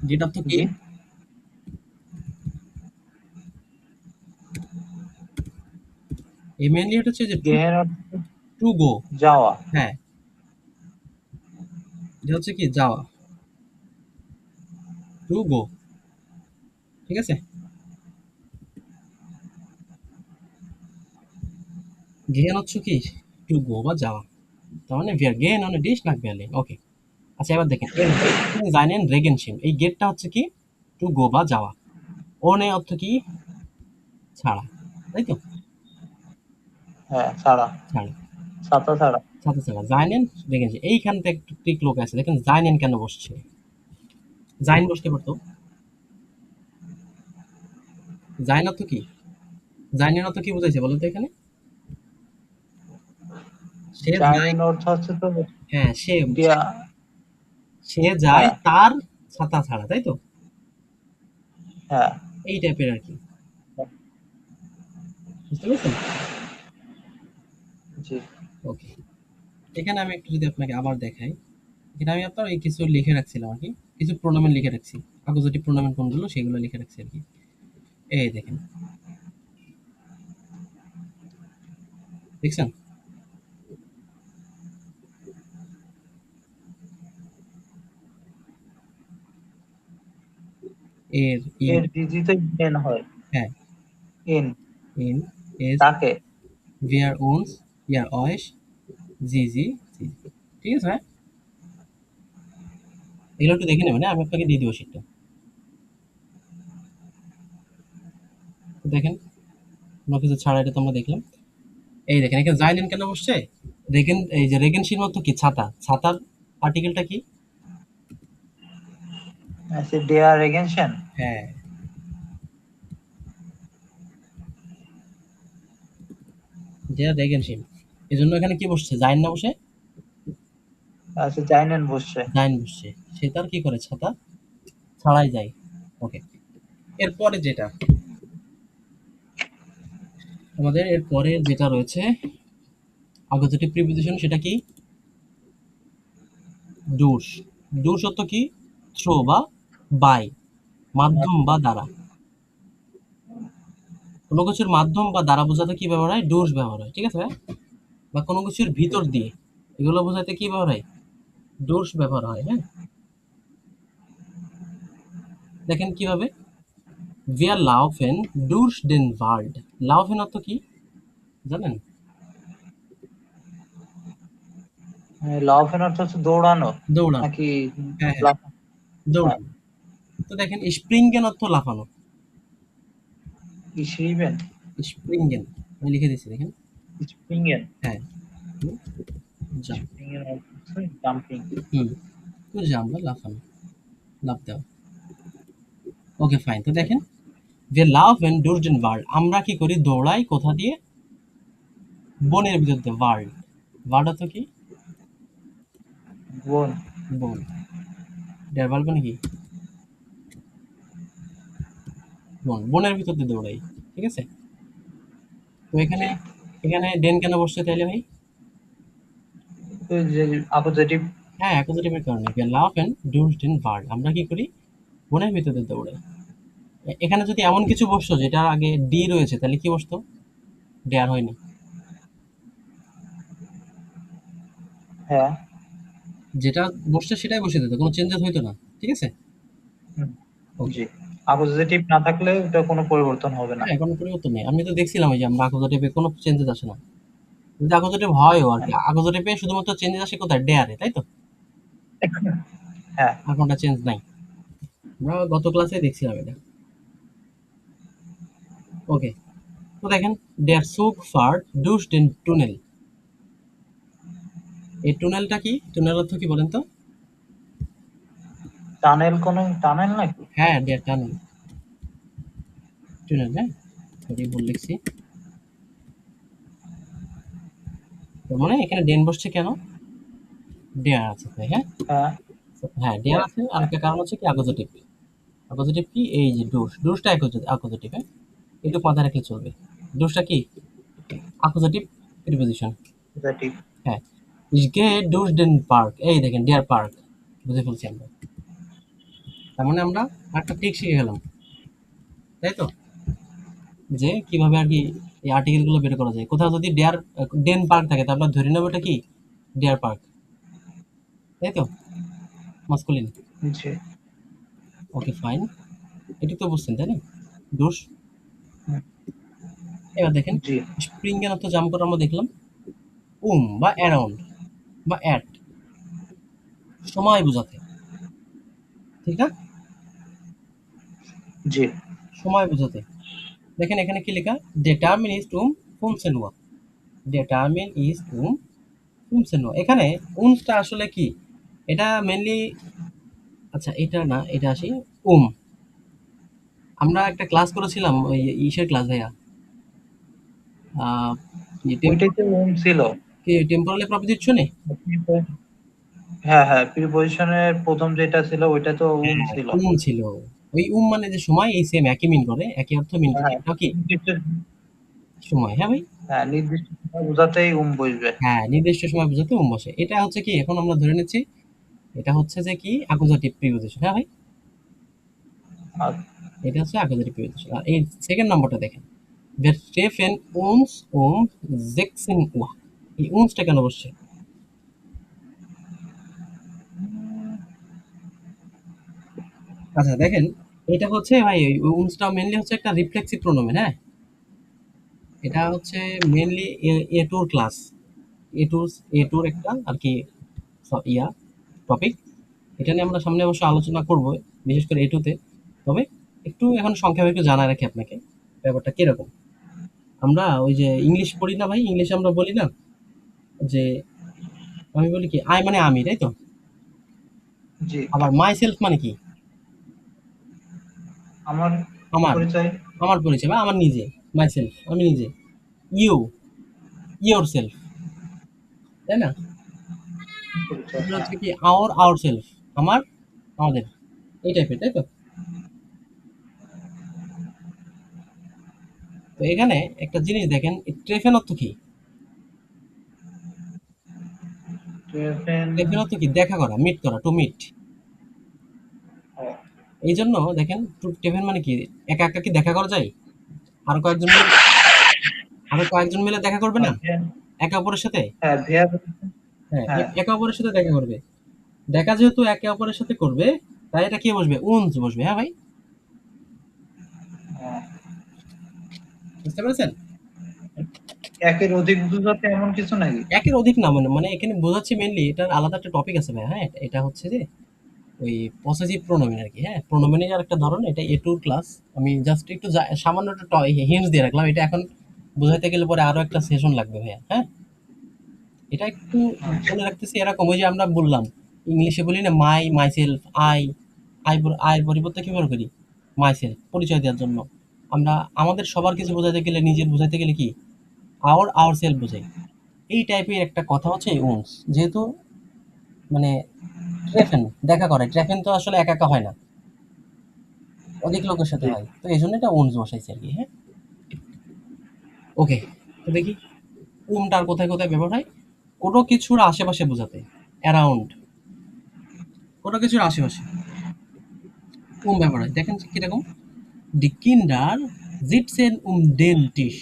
গেট অর্থ কি? জি। এই মেইনলি এটা হচ্ছে যে টু, গেহের অর্থ টু গো। যাওয়া। হ্যাঁ, এটা হচ্ছে কি যাওয়া, টু গো। ঠিক আছে, গেন হচ্ছে কি টু গো বা যাওয়া, তার মানে wir gehen ohne dich nach Berlin, ওকে। আচ্ছা, এবার দেখেন, এর জানেন রেগেনশিম, এই গেটটা হচ্ছে কি টু গো বা যাওয়া, ওনে অর্থ কি ছাড়া, তাই তো? হ্যাঁ, ছাড়া। ছাড়া, ছাতা ছাড়া। সাথে ছাড়া, জাইনেন রেগেনশিম। এইখানটা একটু ট্রিক লোক আছে, দেখেন জাইনেন কেন বসছে? জাইন বসতে পারতো, জাইন অর্থ কি? জাইনের অর্থ কি বুঝাইছে বলতো এখানে? সে যায়, জাইনের অর্থ হচ্ছে তো হ্যাঁ সে, দিয়া। সে যায় হ্যাঁ তার ছাতা ছাড়া, তাই তো? হ্যাঁ। এই টাইপের আর কি, বুঝতে পেরেছেন? জি। ওকে, এখানে আমি একটু যদি আপনাকে আবার দেখাই, এখানে আমি আপনার এই কিছু লিখে রাখছিলাম আর কি, কিছু প্রোনোমেন লিখে রাখছি, আকোজাটিভ প্রোনোমেন কোনগুলো সেগুলো লিখে রাখছি আর কি। এই দেখেন, দেখছেন? এর ইন, এর ডিজিতে এন হয়। হ্যাঁ, এন। ইন, এস, তাকে। ভিয়ার ওনস, ইয়ার অয়েস, জি জি জি, ঠিক আছে হ্যাঁ, এগুলো একটু দেখে নেবেন, হ্যাঁ? আমি আপনাকে দিয়ে দিব সেটা, দেখেন, কোনো কিছু ছাড়া এটা তো আমরা দেখলাম। এই দেখেন, এখানে জাইলেন কেন বসছে? রেগেন, এই যে রেগেনশির মতো কি ছাতা, ছাতার আর্টিকেলটা কি? আছে ডেয়ার এগেনশন। হ্যাঁ, যে রেগেনশিন, এই জন্য এখানে কি বসছে, জাইন না বসে আছে জাইনেন বসছে। জাইন বসছে। সে তার কি করে, ছাতা ছাড়াই যায়। ওকে, এরপরে যেটা, আমাদের এর পরে যেটা রয়েছে অ্যাকুজেটিভ প্রিপোজিশন, সেটা কি? ডুস। ডুস অর্থ কি? থ্রো বা বাই, মাধ্যম বা দ্বারা। কোনো কিছুর মাধ্যম বা দ্বারা বোঝাতে কি ব্যবহার হয়? ডুস ব্যবহার হয়, ঠিক আছে ভাই? বা কোনো কিছুর ভিতর দিয়ে, এগুলো বোঝাতে কি ব্যবহার হয়? ডুস ব্যবহার হয়, হ্যাঁ। দেখেন কিভাবে, wir laufen durch den Wald। laufen অর্থ কি জানেন? লাফের অর্থ হচ্ছে দৌড়ানো দৌড়ানো। নাকি? হ্যাঁ, হ্যাঁ, লাফ- হ্যাঁ, দৌড়ানো। তো দেখেন স্প্রিঙ্গেন অর্থ লাফানো। ইসরিবেন, স্প্রিঙ্গেন আমি লিখে দিচ্ছি, দেখেন। স্প্রিংয়েন। হ্যাঁ, জাম্প। স্প্রিংয়ের অর্থ হচ্ছে জাম্পিং। হুম, তো জাম্প বা লাফানো, লাফ দেওয়া। Okay fine. তো দেখেন, যে লাভ এন্ড ডুরজেন ওয়ার্ল্ড, আমরা কি করি? দৌড়াই কোথা দিয়ে? বনের ভিতর দিয়ে। ওয়ার্ল্ড, ওয়ার্ল্ড অর্থ কি? বোন। বন। ডের ওয়ার্ল্ড মানে কি? বন, বনের ভিতর দিয়ে দৌড়াই, ঠিক আছে। তো এখানে, জি। এখানে ডেন কেন বসছে তাইলে ভাই? তো যে অপোজিটিভ। হ্যাঁ, অ্যাকুজেটিভের কারণে। we laugh and indulge in world, আমরা কি করি? বনের ভিতরে দৌড়াই। এখানে যদি এমন কিছু বসতো যেটার আগে ডি রয়েছে, তাহলে কি বসতো? ডেয়ার হয়নি। হ্যাঁ। যেটা বসছে সেটাই বসে দিত, কোনো চেঞ্জেস হইতো না, ঠিক আছে। হুম, ওকে। জি। অপোজিটিভ না থাকলে ওটা কোনো পরিবর্তন হবে না। হ্যাঁ, কোনো পরিবর্তন নেই। আমি তো দেখছিলাম এই যে আমরা অ্যাকুজেটিভে কোনো চেঞ্জেস আসে না। যদি অ্যাকুজেটিভ হয়ও আর কি, হ্যাঁ। অ্যাকুজেটিভে শুধুমাত্র চেঞ্জেস আসে কোথায়? ডেয়ারে, তাই তো। হ্যাঁ। এখনটা চেঞ্জ নাই। আমরা গত ক্লাসে দেখছিলাম এটা। ওকে। তো দেখেন, দেয়ার সুক ফার্ট ডুস ডেন টুনেল। এই টুনেলটা কি? টুনেল অর্থ কি বলেন তো? টানেল, কোন টানেল নাকি? হ্যাঁ, দেয়ার টানেল, টুনেল, হ্যাঁ। সরি, ভুল লিখছি। তার মানে এখানে ডেন বসছে কেন? ডেয়ার আছে তাই, হ্যাঁ। হ্যাঁ। হ্যাঁ, ডেয়ার আছে। আর একটা কারণ হচ্ছে কি? অ্যাকুজেটিভ। অ্যাকুজেটিভ কি? এই যে ডুস, ডুসটা অ্যাকুজেটিভ, হ্যাঁ। একটু মাথায় রাখলে চলবে। ডুসটা কি? Accusative preposition. পজিটিভ। হ্যাঁ। Ich gehe durch den Park, এই দেখেন ডিয়ার পার্ক, বুঝে ফেলছি আমরা। তার মানে আমরা একটা ট্রিক শিখে গেলাম, তাই তো। যে কিভাবে আর কি এই আর্টিকেল গুলো বের করা যায়। কোথাও যদি ডেয়ার ডেন পার্ক থাকে, তারপর ধরে নেবো এটা কি? ডিয়ার পার্ক, তাই তো, মাস্কুলিন। জি। Okay fine. এটি তো বুঝছেন তাই না? ডুস। হুম, এবার দেখেন, জি। স্প্রিং এর অর্থ জাম্প করা আমরা দেখলাম। বা অ্যারাউন্ড বা অ্যাট, সময় বোঝাতে, ঠিক না? জি। সময় বোঝাতে। দেখেন এখানে কি লেখা? determine is um function. determine is function. এখানে উমটা আসলে কি? এটা মেনলি, আচ্ছা এটা না, এটা আসি। উম, আমরা একটা ক্লাস করেছিলাম, ওই ইসের ক্লাস ভাইয়া, ওইটাই তো ওম ছিল। টেম্পোরালি প্রপোজিশনে। হ্যাঁ, হ্যাঁ, প্রিপজিশনের প্রথম যেটা ছিল ওইটা তো ওম হ্যাঁ, ছিল। ছিল। ওই মানে যে সময়, এই সেম একই মিন করে, একই অর্থ মিন করে, হ্যাঁ, এটা কি? নির্দিষ্ট। সময়, হ্যাঁ ভাই। হ্যাঁ, নির্দিষ্ট সময় বোঝাতেই বসবে। হ্যাঁ, নির্দিষ্ট সময় বোঝাতে বসে। এটা হচ্ছে কি, এখন আমরা ধরে নিচ্ছি এটা হচ্ছে যে কি? অ্যাকুজাটিভ প্রিপোজিশন, হ্যাঁ ভাই। আর এটা হচ্ছে অ্যাকুজাটিভ প্রিপোজিশন। আর এই সেকেন্ড নম্বরটা দেখেন, wir treffen uns um 16 Uhr। এই উমসটা কেন বসছে? আচ্ছা দেখেন, এটা হচ্ছে ভাই, ওই উমসটা মেনলি হচ্ছে একটা রিফ্লেক্সিভ প্রোনোমেন, হ্যাঁ। এটা হচ্ছে মেনলি এ টুর ক্লাস, এ টুর একটা আর কি ইয়া টপিক। এটা নিয়ে আমরা সামনে অবশ্য আলোচনা করব, বিশেষ করে এটুতে। তবে একটু এখন সংক্ষেপে একটু জানায় রাখি আপনাকে, ব্যাপারটা কিরকম। আমরা ওই যে ইংলিশ পড়ি না ভাই, ইংলিশে আমরা বলি না যে, আমি বলি কি আই মানে আমি, তাই তো। জি। আবার মাই সেলফ মানে কি? আমার আমার, পরিচয়। আমার পরিচয় বা আমার নিজে। মাই সেলফ আমি নিজে। ইউ, ইয়োর সেলফ, তাই না। পরিচয়, তারপরে হ্যাঁ। হচ্ছে কি আওয়ার সেলফ, আমার, আমাদের, এই টাইপের, তাই তো। তো এখানে একটা জিনিস দেখেন, ট্রেফেন অর্থ কি? ট্রেফেন। ট্রেফেন অর্থ কি? দেখা করা, মিট করা, টু মিট। এই জন্য দেখেন ট্রেফেন মানে কি, একা একা কি দেখা করা যায়? আরো কয়েকজন মিলে, আরো কয়েকজন মিলে দেখা করবে না একে অপরের সাথে? হ্যাঁ ভেয়ার। হ্যাঁ, হ্যাঁ। একে অপরের সাথে দেখা করবে। দেখা যেহেতু একে অপরের সাথে করবে, তাই এটা কি বসবে? উনস বসবে। হ্যাঁ ভাই, বুঝতে পেরেছেন? একের অধিক বোঝাতে এমন কিছু নাকি? একের অধিক না, মানে মানে এখানে বোঝাচ্ছি মেইনলি, এটার আলাদা একটা টপিক আছে ভাই। হ্যাঁ, এটা হচ্ছে যে ওই পসেসিভ প্রোনোমেন আর কি। হ্যাঁ, প্রোনোমেনের আর একটা ধরন, এটা A2 ক্লাস। আমি জাস্ট একটু সামান্য একটু হিন্টস দিয়ে রাখলাম। এটা এখন বোঝাইতে গেলে পরে আরো একটা সেশন লাগবে ভাইয়া। হ্যাঁ, এটা একটু আচ্ছা। বলে রাখতেছি। এরকম ওই যে আমরা বললাম ইংলিশে বলি না, মাই, মাইসেলফ, আই। আয়ের পরিবর্তে কি ব্যবহার করি? মাইসেলফ, পরিচয় দেওয়ার জন্য। আমরা আমাদের সবার কিছু বোঝাতে গেলে, নিজের বোঝাতে গেলে কি আওয়ার সেলফ বোঝাই। এই টাইপের একটা কথা হচ্ছে এই উনস। যেহেতু মানে ট্রেফেন দেখা করে, ট্রেফেন তো আসলে একা একা হয় না, অধিক লোকের সাথে জি। হয়। তো এই জন্য এটা উনস বসাইছে আর কি। হ্যাঁ, ওকে। তো দেখি উমটা আর কোথায় কোথায় ব্যবহার হয়। কোনো কিছুর আশেপাশে বোঝাতে, অ্যারাউন্ড, কোনো কিছুর আশেপাশে ব্যবহার হয়। দেখেন কিরকম, ডি কিন্ডার জিটসেন ডেন্টিস।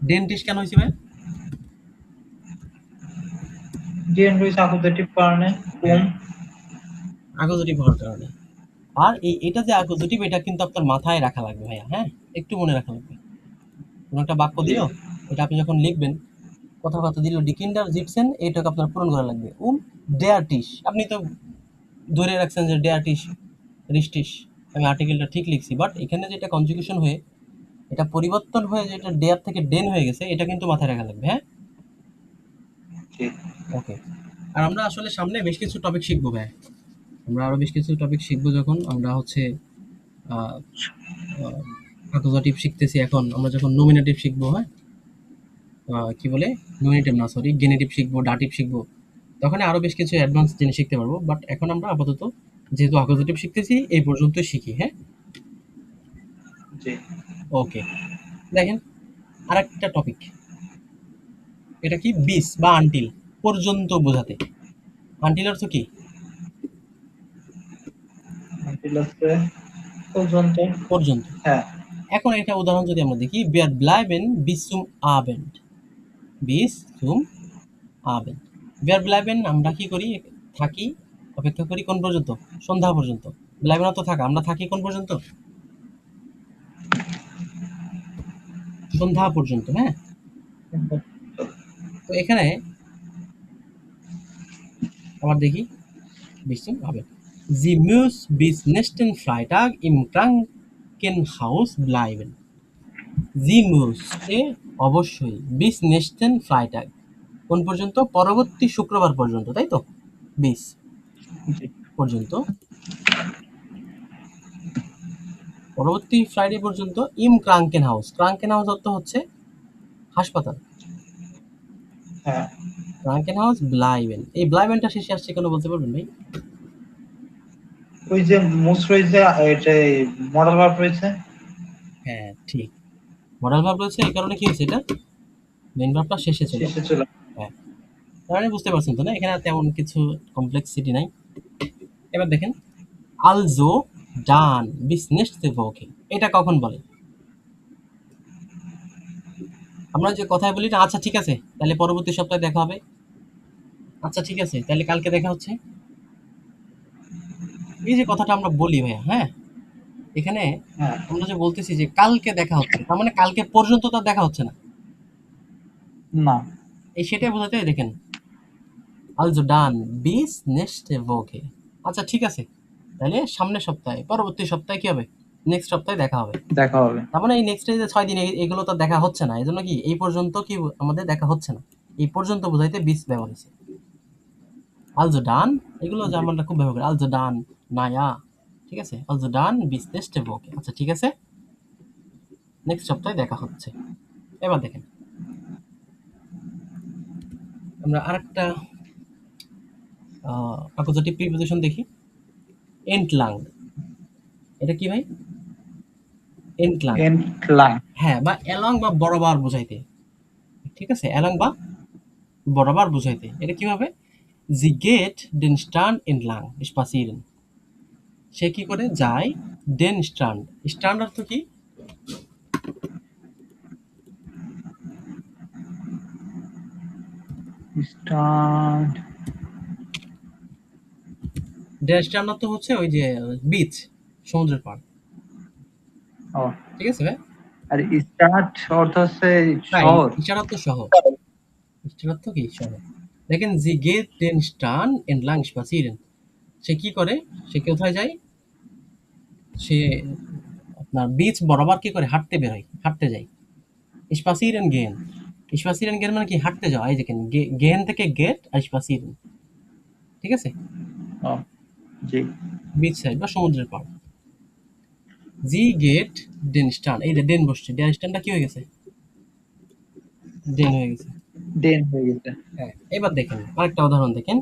ডেন্টিস কেন হয়েছে ভাই? ডিএন রয়েছে আকোজাটিভ কারণে। হ্যাঁ, আকোজেটিভ হওয়ার কারণে। আর এটা যে আকোজেটিভ, এটা কিন্তু আপনার মাথায় রাখা লাগবে ভাইয়া। হ্যাঁ, একটু মনে রাখা লাগবে। কোনো একটা বাক্য জি। দিল, এটা আপনি যখন লিখবেন, কথাবার্তা দিল ডিকিন্ডার জিপসেন, এইটাকে আপনার পূরণ করা লাগবে। ডেয়ারটিস, আপনি তো ধরে রাখছেন যে ডেয়ারটিস, রিস্টিস। আমি আর্টিকেলটা ঠিক লিখছি, বাট এখানে যেটা কনজুগেশন হয়ে, এটা পরিবর্তন হয়ে যেটা ডেয়ার থেকে ডেন হয়ে গেছে, এটা কিন্তু মাথায় রাখা লাগবে। হ্যাঁ, জি। ওকে। আর আমরা আসলে সামনে বেশ কিছু টপিক শিখবো ভাই। আমরা আরো বেশ কিছু টপিক শিখবো, যখন আমরা হচ্ছে অ্যাকুজাটিভ শিখতেছি। এখন আমরা যখন নমিনেটিভ শিখবো, হ্যাঁ, কি বলে, নমিনেটিভ না, সরি, গেনেটিভ শিখবো, ডাটিভ শিখবো, তখন আরো বেশ কিছু অ্যাডভান্স জিনিস শিখতে পারবো। বাট এখন আমরা আপাতত যেহেতু অ্যাকুজাটিভ শিখতেছি, এই পর্যন্তই শিখি। হ্যাঁ, জি। ওকে। দেখেন আরেকটা টপিক, এটা কি, বিস বা আনটিল, পর্যন্ত বোঝাতে। আনটিল অর্থ কি? আনটিল হচ্ছে পর্যন্ত। পর্যন্ত। হ্যাঁ। এখন একটা উদাহরণ যদি আমরা দেখি, বিয়ার ব্লাইবেন বিস সুম আবেন্ড, বিস সুম আবেন্ড। বিয়ার ব্লাইবেন, আমরা কি করি, থাকি, অপেক্ষা করি কোন পর্যন্ত? সন্ধ্যা পর্যন্ত। ব্লাইবেন অর্থ থাকা, আমরা থাকি কোন পর্যন্ত? সন্ধ্যা পর্যন্ত। হ্যাঁ, তো এখানে আবার দেখি, বিসুম আবেন, জি মুস বিস নেস্টেন ফ্রাইটাগ ইম ক্রাঙ্কেনহাউস ব্লাইবেন। জি মুস, এ অবশ্যই, বিস নেস্টেন ফ্রাইটাগ, কোন পর্যন্ত? পরবর্তী শুক্রবার পর্যন্ত, তাই তো? বিস জি। পর্যন্ত, পরবর্তী ফ্রাইডে পর্যন্ত। ইম ক্রাঙ্কেন হাউস, ক্রাঙ্কেন হাউস অর্থ হচ্ছে হাসপাতাল। হ্যাঁ। ক্রাঙ্কেন হাউস ব্লাইবেন, এই ব্লাইবেনটা শেষে আসছে কেন বলতে পারবেন ভাই? ওই যে মুস রয়েছে, এটা মডেল ভার্ব রয়েছে। হ্যাঁ, ঠিক। মডাল ভার্ব রয়েছে, এই কারণে কি হয়েছে, এটা মেইন ভার্বটা শেষে ছিল। শেষে চলে। হ্যাঁ, তার মানে বুঝতে পারছেন তো না, এখানে আর তেমন কিছু কমপ্লেক্সিটি নাই। এবার দেখেন, আলজো ডান বিস নেক্সট ওকে, এটা কখন বলে? আমরা যে কথায় বলি না, আচ্ছা ঠিক আছে তাহলে পরবর্তী সপ্তাহে দেখা হবে, আচ্ছা ঠিক আছে তাহলে কালকে দেখা হচ্ছে, এই যে কথাটা আমরা বলি ভাইয়া। হ্যাঁ, এখানে হ্যাঁ। আমরা যে বলতেছি যে কালকে দেখা হচ্ছে, তার মানে কালকে পর্যন্ত তার দেখা হচ্ছে না। না। এই সেটাই বোঝাতে হয়। দেখেন, আলজো ডান বিস নেক্সট ওকে, আচ্ছা ঠিক আছে তাহলে সামনের সপ্তাহে, পরবর্তী সপ্তাহে কি হবে? নেক্সট সপ্তাহে দেখা হবে। দেখা হবে। তার মানে এই নেক্সট যে 6 দিন, এগুলো তো দেখা হচ্ছে না, এই জন্য কি এই পর্যন্ত কি আমাদের দেখা হচ্ছে না, এই পর্যন্ত বোঝাইতে বিস ব্যবহার হয়েছে। আলজো ডান, এগুলো জি। জার্মানরা খুব ব্যবহার করে, আলজো ডান, নায়া, ঠিক আছে, আলজো ডান বিস নেক্সট ওকে, আচ্ছা ঠিক আছে নেক্সট সপ্তাহে দেখা হচ্ছে। এবার দেখেন, আমরা আরেকটা অ্যাকুজাটিভ প্রিপোজিশন দেখি, এন্টলাং, এটা কি ভাই? এন্টলাং, এন্টলাং। হ্যাঁ, বা অ্যালং বা বরাবর বোঝাইতে, ঠিক আছে, অ্যালং বা বরাবর বোঝাইতে। এটা কিভাবে, জি গেট ডেন স্ট্যান্ড এন্টলাং স্পাসিরেন, সে কি করে যায় ডেন স্ট্যান্ড, স্ট্যান্ড অর্থ কি, স্টার্ট। ডেন স্ট্যান্ড অর্থ হচ্ছে ওই যে বিচ, সমুদ্রের পাড়, ও, ঠিক আছে ভাই, আর স্টার্ট অর্থ হচ্ছে তাই শহর। ইশারাত শহর, ইশারাত কি শহর। দেখেন জি গেট ডেন স্ট্যান্ড এন্টলাং স্পাসিরেন, সে কি করে, সে কোথায় যায়, সে আপনার বিচ বরাবর কি করে হাঁটতে বেরোয়, হাঁটতে যায়, স্পাসিরেন গেন, স্পাসিরেন গেন মানে কি হাঁটতে যাওয়া, এই দেখেন গেন থেকে গেট আর স্পাসিরেন, ঠিক আছে, ও, জি। বিচ সাইড বা সমুদ্রের পাড়। জি গেট ডেন স্টান, এই যে ডেন বসছে, ডেন স্টানটা কি হয়ে গেছে, ডেন হয়ে গেছে। দেন হয়ে গেছে। হ্যাঁ, এবার দেখেন আরেকটা উদাহরণ দেখেন,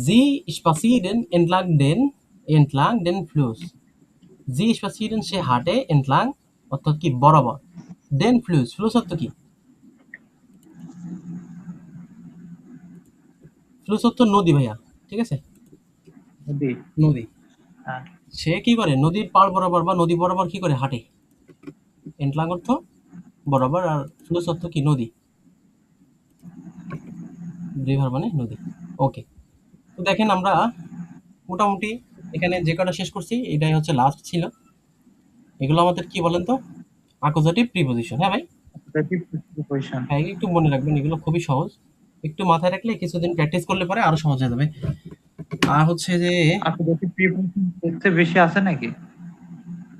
জি স্পাসিরেন এন্টলাং ডেন ফ্লুস, জি স্পাসিরেন সে হাঁটে এন্টলাং অর্থাৎ কি বরাবর, ডেন ফ্লুস, ফ্লুস অর্থ কি, ফ্লুস অর্থ নদী ভাইয়া, ঠিক আছে, নদী। নদী, হ্যাঁ। সে কি করে নদীর পাড় বরাবর বা নদী বরাবর কি করে হাঁটে, এন্টলাং অর্থ বরাবর, আর ফ্লুস অর্থ কি নদী, রিভার মানে নদী। ওকে, তো দেখেন আমরা মোটামুটি এখানে যে কটা শেষ করছি এটাই হচ্ছে লাস্ট ছিল। এগুলো আমাদের কি বলেন তো, অ্যাকুজেটিভ প্রিপোজিশন, হ্যাঁ ভাই, পজিশন। হ্যাঁ একটু মনে রাখবেন, এগুলো খুবই সহজ, একটু মাথায় রাখলে কিছুদিন প্র্যাকটিস করলে পরে আরো সহজ হয়ে যাবে। আর হচ্ছে যে আকুজাটিভ প্রিপোজিশন এর চেয়ে বেশি আছে নাকি?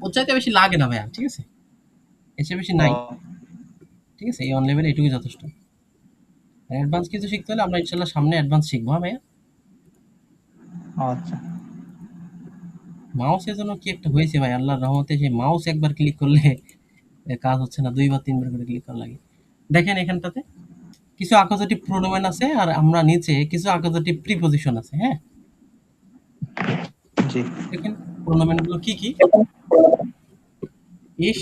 ওর চাইতে বেশি লাগে না ভাইয়া, ঠিক আছে, এর চেয়ে বেশি ও, নাই, ঠিক আছে, এই অন লেভেল এটুকুই যথেষ্ট। অ্যাডভান্স কিছু শিখতে হলে আমরা ইনশাল্লাহ সামনে অ্যাডভান্স শিখবো, হ্যাঁ ভাইয়া। আচ্ছা। মাউসের জন্য কি একটা হয়েছে ভাই, আল্লাহর রহমতে সেই মাউস একবার ক্লিক করলে কাজ হচ্ছে না, দুইবার তিনবার করে ক্লিক করা লাগে। দেখেন এখানটাতে কিছু অ্যাকুজেটিভ প্রোনোমেন আছে আর আমরা নিচে কিছু অ্যাকুজেটিভ প্রিপোজিশন আছে, হ্যাঁ, জি। দেখেন প্রোনোমেন গুলো কি কি, ইস,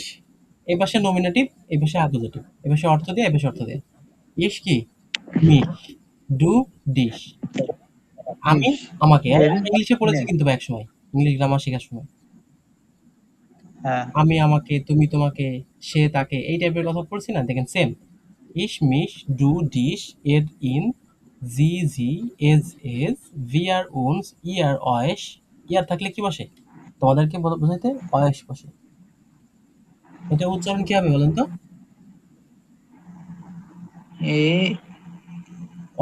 এই পাশে নমিনেটিভ, এই পাশে অ্যাকুজেটিভ, এই পাশে অর্থ দিয়ে, এই পাশে অর্থ দিয়ে। ইস কি, মিস, ডু, ডিশ, আমি ইস। আমাকে, এর আমরা ইংলিশে পড়েছি নেম। কিন্তু এক সময়, ইংলিশ গ্রামার শেখার সময়, হ্যাঁ। আমি আমাকে, তুমি তোমাকে, সে তাকে, এই টাইপের কথা পড়ছি না, দেখেন সেম, ইস মিস ডু ডিশ, এর ইন, জি জি, এজ ভি আর উনস, ই আর অয়েস, ইয়ার থাকলে কি বসে, তোমাদেরকে বোঝাইতে অয়েস বসে। এটা উচ্চারণ কি হবে বলেন তো, এ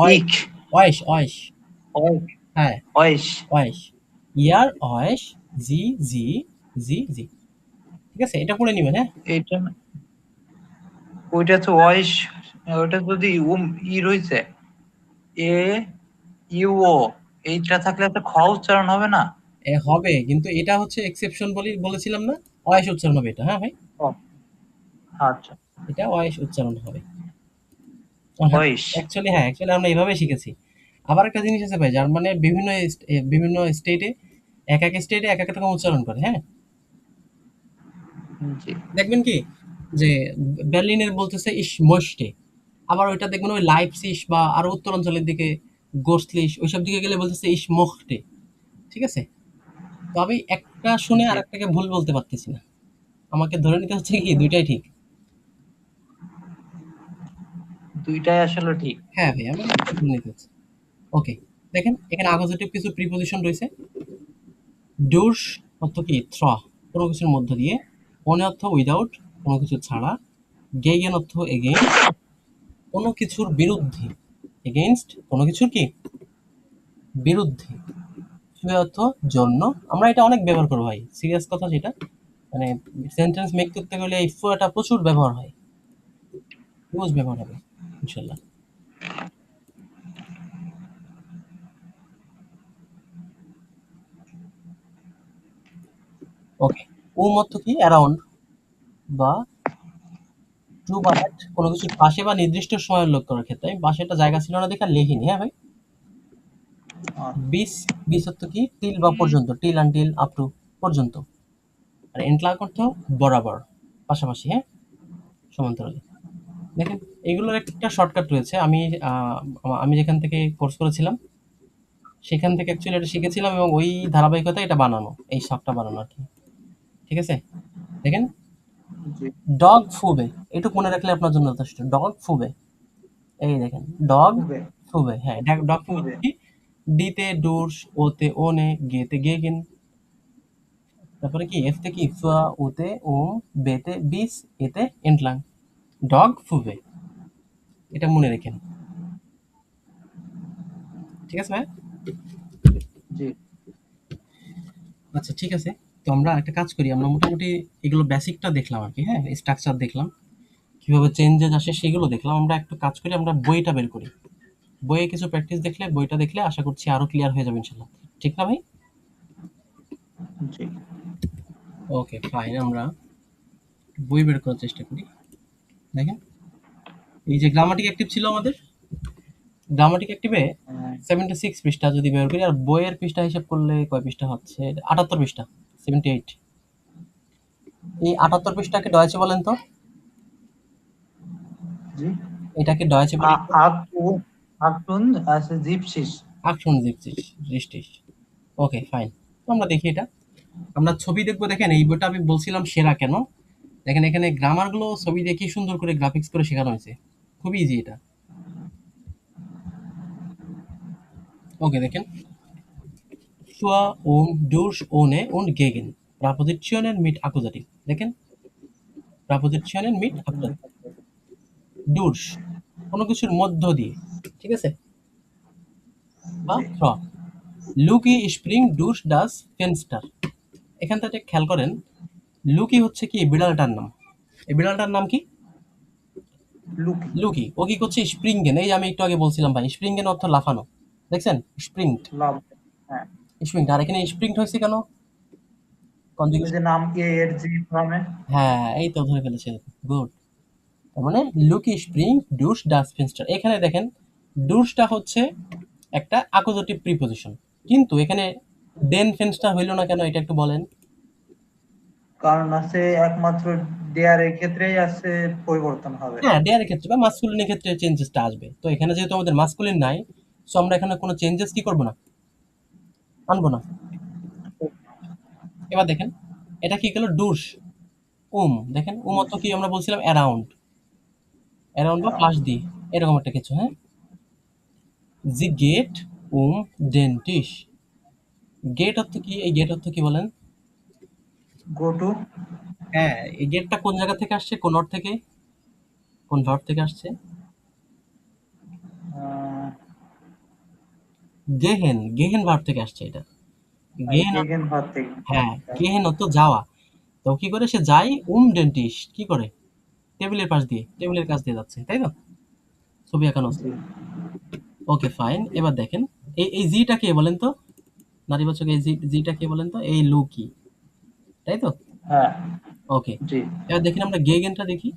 অয়েস, ইক। অয়েস, অয়েস, অয়। হ্যাঁ, অয়েস। অয়েস, ইয়ার অয়েস, জি জি, জি জি, ঠিক আছে, এটা পড়ে নিবেন, হ্যাঁ, এটা ওইটা হচ্ছে অয়েস। ওটা যদি ই রয়েছে, এ ইউ ও, এইটা থাকলে একটা খ উচ্চারণ হবে না? হবে, কিন্তু এটা হচ্ছে এক্সেপশন বলেছিলাম না, অয়েস উচ্চারণ হবে এটা, হ্যাঁ ভাই, ও, আচ্ছা। এটা অয়েস উচ্চারণ হবে। অয়েস। অ্যাকচুয়ালি হ্যাঁ, অ্যাকচুয়ালি আমরা এভাবে শিখেছি। আবার একটা জিনিস আছে ভাই, যার মানে বিভিন্ন স্টেটে এক এক স্টেটে এক এক রকম উচ্চারণ করে, হ্যাঁ, জি। দেখবেন কি যে বার্লিনের বলতেছে ইস মোস্টে, আবার ওইটা দেখবেন ওই লাইপসিশ বা আরো উত্তরাঞ্চলের দিকে গোস্টলিশ ওইসব দিকে গেলে বলতেছে ইস মোখটে, ঠিক আছে, তো আমি একটা শুনে জি। আর একটাকে ভুল বলতে পারতেছি না, আমাকে ধরে নিতে হচ্ছে কি দুইটাই ঠিক। দুইটাই আসলে ঠিক। হ্যাঁ ভাই, আমাকে একটা ধরে নিতে হচ্ছে। ওকে, দেখেন এখানে অ্যাকুজেটিভ কিছু প্রিপোজিশন রয়েছে। ডুস অর্থ কি থ্র, কোনো কিছুর মধ্য দিয়ে, অনে অর্থ উইদাউট, কোনো কিছু ছাড়া, গেগেন অর্থ এগেইনস্ট, কোনো কিছুর বিরুদ্ধে, এগেইনস্ট কোনো কিছুর কি বিরুদ্ধে, ফিরে অর্থ জন্য, আমরা এটা অনেক ব্যবহার করবো ভাই, সিরিয়াস কথা যেটা, মানে সেন্টেন্স মেক করতে গেলে এই ফুয়াটা প্রচুর ব্যবহার হয়, রোজ ব্যবহার হবে ইনশাল্লাহ। ওকে, অর্থ কি অ্যারাউন্ড বা টু বা অ্যাট, কোনো কিছুর পাশে বা নির্দিষ্ট সময় উল্লেখ করার ক্ষেত্রে, আমি পাশে একটা জায়গা ছিল না দেখে আর লিখিনি, হ্যাঁ ভাই। বিস, বিস অর্থ কি টিল বা পর্যন্ত, টিল আনটিল আপ টু, পর্যন্ত। আর এন্টলাক অর্থ বরাবর, পাশাপাশি, হ্যাঁ, সমান্তরালে। দেখেন এগুলোর একটা শর্টকাট রয়েছে। আমি যেখান থেকে কোর্স করেছিলাম সেখান থেকে অ্যাকচুয়ালি এটা শিখেছিলাম এবং ওই ধারাবাহিকতায় এটা বানানো, এই শখটা বানানো আর কি। ঠিক আছে? দেখেন জি। ডগ ফুবে, এটুকু মনে রাখলে আপনার জন্য যথেষ্ট। ডগ ফুবে, এই দেখেন ডগ হবে ফুবে, হ্যাঁ ডগ ফুবে হবে কি, ডিতে ডুরস, ওতে ওনে, গেতে গেগেন, তারপরে কি এফতে কি ফুয়া, ওতে ওম, বেতে বিস, এতে এন্টলাং। ডগ ফুবে, এটা মনে রেখেন। ঠিক আছে ভাই? জি। আচ্ছা ঠিক আছে। তো আমরা একটা কাজ করি, আমরা মোটামুটি এগুলো বেসিকটা দেখলাম আর কি, হ্যাঁ, স্ট্রাকচার দেখলাম, কিভাবে চেঞ্জেস আসে সেগুলো দেখলাম। আমরা একটু কাজ করি, আমরা বইটা বের করি। বইয়ে কিছু প্র্যাকটিস দেখলে, বইটা দেখলে আশা করছি আরো ক্লিয়ার হয়ে যাবে ইনশাল্লাহ। ঠিক না ভাই? জি। ওকে ফাইন, আমরা বই বের করার চেষ্টা করি। দেখেন এই যে গ্রামাটিক অ্যাক্টিভ ছিল আমাদের, গ্রামাটিক অ্যাক্টিভে হ্যাঁ, 76 পৃষ্ঠা যদি বের করি, আর বইয়ের পৃষ্ঠা হিসাব করলে কয় পৃষ্ঠা হচ্ছে, 78 পৃষ্ঠা, 78। এই 78 পৃষ্ঠাকে ডয়েচে বলেন তো, জি। এটাকে ডয়েচে বলে কি? আটুন আটুন আছে জিপসিস। 78 richtig। ওকে ফাইন, আমরা দেখি এটা। আমরা ছবি দেখবো। দেখেন এই বইটা আমি বলছিলাম সেরা কেন, দেখেন এখানে গ্রামার গুলো ছবি দেখে সুন্দর করে গ্রাফিক্স করে শেখানো হয়েছে, খুবই ইজি এটা। ওকে দেখেন, Für und durch ohne und gegen Präpositionen mit Akkusativ, দেখেন Präpositionen mit Akkusativ, durch কোনো কিছুর মধ্য দিয়ে, ঠিক আছে, বা জি। through। লুকি স্প্রিং durch das Fenster, এখানটাতে খেয়াল করেন, লুকি হচ্ছে কি বিড়ালটার নাম, এই বিড়ালটার নাম কি? লুকি। লুকি। ও কি করছে? স্প্রিংগেন, এই যে আমি একটু আগে বলছিলাম ভাই, স্প্রিংগেন অর্থ লাফানো, দেখছেন? স্প্রিংড, লাভ। হ্যাঁ। স্প্রিংড। আর এখানে স্প্রিংড হয়েছে কেন? ওই কনজুগেশন। যে নাম এ এর জি ফর্মে। হ্যাঁ এই তো ধরে ফেলেছে, গুড। তার মানে লুকি স্প্রিং ডুস ডাস ফেন্সটার, এখানে দেখেন ডুসটা হচ্ছে একটা অ্যাকুজেটিভ প্রিপজিশন, কিন্তু এখানে ডেন ফেন্সটার হইল না কেন, এটা একটু বলেন। কারণ আছে একমাত্র ডেয়ার এর ক্ষেত্রেই আছে পরিবর্তন হবে। হ্যাঁ ডেয়ারের ক্ষেত্রে বা মাস্কুলিনের ক্ষেত্রে চেঞ্জেসটা আসবে, তো এখানে যেহেতু আমাদের মাস্কুলিন নাই, সো আমরা এখানে কোনো চেঞ্জেস কি করবো না, আনবো না। এবার দেখেন এটা কি গেল, ডুস, দেখেন অর্থ কি আমরা বলছিলাম, অ্যারাউন্ড, অ্যারাউন্ড বা পাশ দিয়ে, এরকম একটা কিছু, হ্যাঁ। জি গেট ডেন্টিস, গেট অর্থ কি, এই গেট অর্থ কি বলেন? Go to. হ্যাঁ, এই গেটটা কোন জায়গা থেকে আসছে, কোন অর্থ থেকে, কোন ভার্ব থেকে আসছে? গেহেন, গেহেন ভার্ব থেকে আসছে এটা। গেহেন গেগেন ভার থেকে। হ্যাঁ, গেহেন অর্থ যাওয়া। তো কি করে সে যায়, ডেন্টিস কি করে, টেবিলের পাশ দিয়ে, টেবিলের কাছ দিয়ে যাচ্ছে, তাই তো? ছবি আঁকানো আছে। জি। ওকে ফাইন, এবার দেখেন এই জিটা কে বলেন তো, নারীবাচক এই জিটা কে বলেন তো, এই লুকি, তাই তো? হ্যাঁ। ওকে, জি। এবার দেখেন আমরা গেগেনটা দেখি।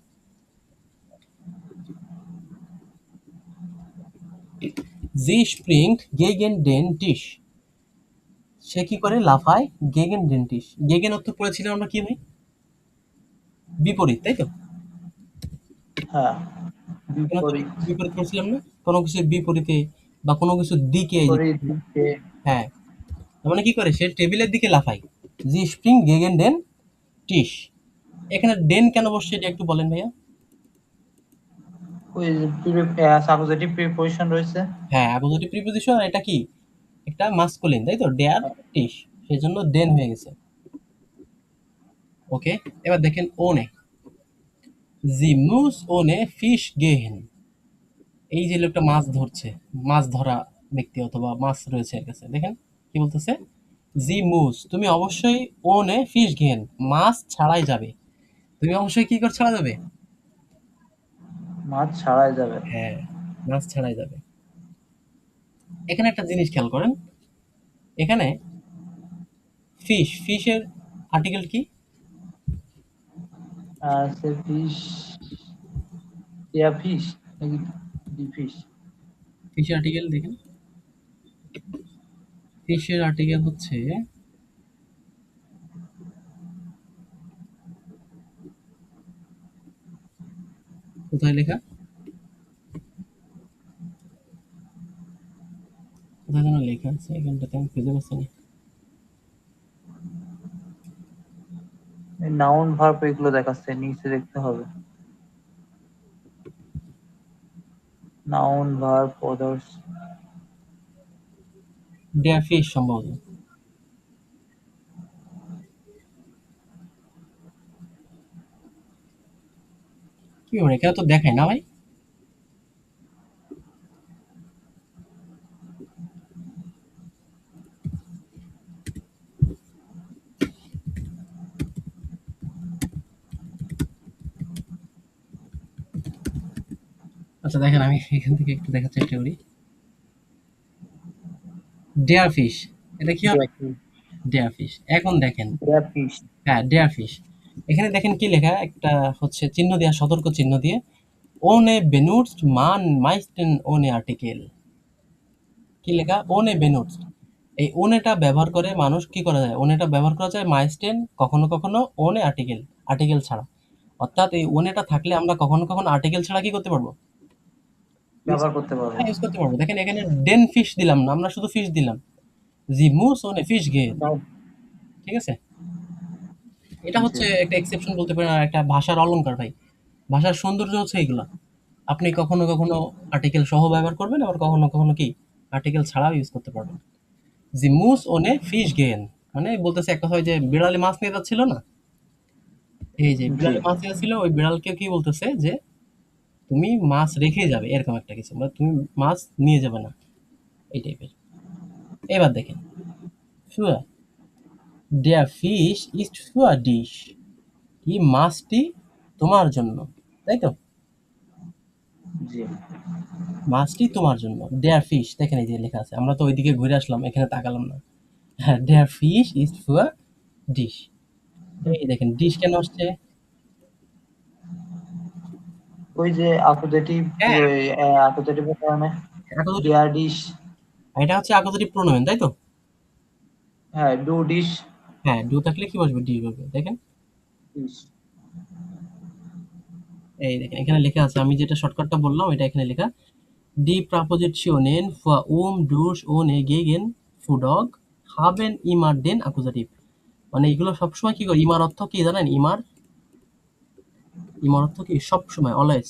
জি স্প্রিং গেগেন ডেন্টিস, সে কি করে লাফায়, গেগেন ডেন্টিস। গেগেন অর্থ পড়েছিলাম আমরা কি ভাই, বিপরীত, তাই তো? হ্যাঁ। কোনো একটা বিপরীত। বিপরীত পড়ছিলাম না, কোনো কিছুর বিপরীতে বা কোনো কিছুর দিকে, এই যে, বিপরীত দিকে। হ্যাঁ, তার মানে কি করে, সে টেবিলের দিকে লাফায়। জি স্প্রিং গেগেন ডেন টিস, এখানে ডেন কেন বসছে এটা একটু বলেন ভাইয়া। ওই সাপোজিটিভ প্রিপোজিশন রয়েছে। হ্যাঁ অ্যাপোজিটিভ প্রিপোজিশন, আর এটা কি একটা মাস্কুলিন, তাই তো, ডেয়ার টিস, সেই জন্য ডেন হয়ে গেছে। ওকে, এবার দেখেন ওনে, জি মুস ওনে ফিশ গেহেন, এই যে লোকটা মাছ ধরছে, মাছ ধরা ব্যক্তি অথবা মাছ রয়েছে এর কাছে, দেখেন কি বলতেছে, জি মুস তুমি অবশ্যই ওনে ফিশ গেহেন, মাছ ছাড়াই যাবে, তুমি অবশ্যই কি করে ছাড়া যাবে, মাছ ছাড়াই যাবে। হ্যাঁ মাছ ছাড়াই যাবে। এখানে একটা জিনিস খেয়াল করেন, এখানে ফিশের আর্টিকেল কি, আর সে ফিশ, ইয়া ফিশ নাকি ডি ফিশ। ফিশের আর্টিকেল দেখেন, ফিশের আর্টিকেল হচ্ছে কোথায় লেখা? কোথায় যেন লেখা আছে, এখানটাতে আমি খুঁজে পাচ্ছি না। নাউন ভার্ব এগুলো দেখাচ্ছে, নিচে দেখতে হবে। Noun verb others. ডিয়ার ফিশ সম্ভবত। কি করে এখানে তো দেখায় না ভাই। আচ্ছা দেখেন, আমি এখান থেকে একটু দেখার চেষ্টা করি। ডিয়ার ফিশ, এটা কি হবে? ডিয়ার ফিশ। এখন দেখেন, ফিশ। হ্যাঁ ডিয়ার ফিশ। এখানে দেখেন কি লেখা, একটা হচ্ছে চিহ্ন দেওয়া, সতর্ক চিহ্ন দিয়ে, ওনে বেনুটসড মান মাইস্টেন ওনে আর্টিকেল। কি লেখা? ওনে বেনুটসড। এই ওনেটা ব্যবহার করে মানুষ কি করা যায়? ওনেটা ব্যবহার করা যায় মাইস্টেন, কখনো কখনো ওনে আর্টিকেল, আর্টিকেল ছাড়া। অর্থাৎ এই ওনেটা থাকলে আমরা কখনো কখনো আর্টিকেল ছাড়া কি করতে পারবো? ইউজ, ব্যবহার করতে পারবো। হ্যাঁ ইউজ করতে পারবো। দেখেন এখানে ডেন ফিশ দিলাম না, আমরা শুধু ফিশ দিলাম। জি মুস ওনে ফিশ গেল। ঠিক আছে, এটা জি হচ্ছে একটা এক্সেপশন বলতে পারেন, আর একটা ভাষার অলংকার ভাই। ভাষার সৌন্দর্য হচ্ছে এগুলা। আপনি কখনো কখনো আর্টিকেল সহ ব্যবহার করবেন, আবার কখনো কখনো কি আর্টিকেল ছাড়াও ইউজ করতে পারবেন। জি মুস ওনে ফিশ গেন, মানে বলতেছে একটা হয় যে বিড়ালে মাছ নিয়ে যাচ্ছিল না, এই যে জি বিড়ালে মাছ নিয়ে যাচ্ছিল, ওই বিড়ালকে কি বলতেছে যে তুমি মাছ রেখে যাবে, এরকম একটা কিছু, মানে তুমি মাছ নিয়ে যাবে না, এই টাইপের। এবার দেখেন, শুয়া দেয়ার ফিশ ইজ শুয়া ডিশ, কি মাছটি তোমার জন্য, তাই তো? জি মাছটি তোমার জন্য, দেয়ার ফিশ, দেখেন এই যে লেখা আছে, আমরা তো ওইদিকে ঘুরে আসলাম, এখানে তাকালাম না। হ্যাঁ, দেয়ার ফিশ ইজ শুয়া ডিশ। এই দেখেন ডিশ কেন আসছে? ওই যে অ্যাকুজেটিভ, হ্যাঁ, অ্যাকুজেটিভের কারণে। অ্যাকুজেটিভ। ডিয়ার ডিশ। এটা হচ্ছে অ্যাকুজেটিভ প্রোনাউন, তাই তো? হ্যাঁ, ডু ডিশ। হ্যাঁ, ডু থাকলে কি বসবে? ডি বসবে। দেখেন ডিশ। এই দেখেন এখানে লেখা আছে, আমি যেটা শর্টকাটটা বললাম এটা এখানে লেখা। D Präpositionen vor durch ohne gegen für dog haben immer den Akkusativ। মানে এগুলো সবসময় কি করে, ইমার অর্থ কি জানেন? ইমার অর্থ কি? সবসময়, অলওয়েজ।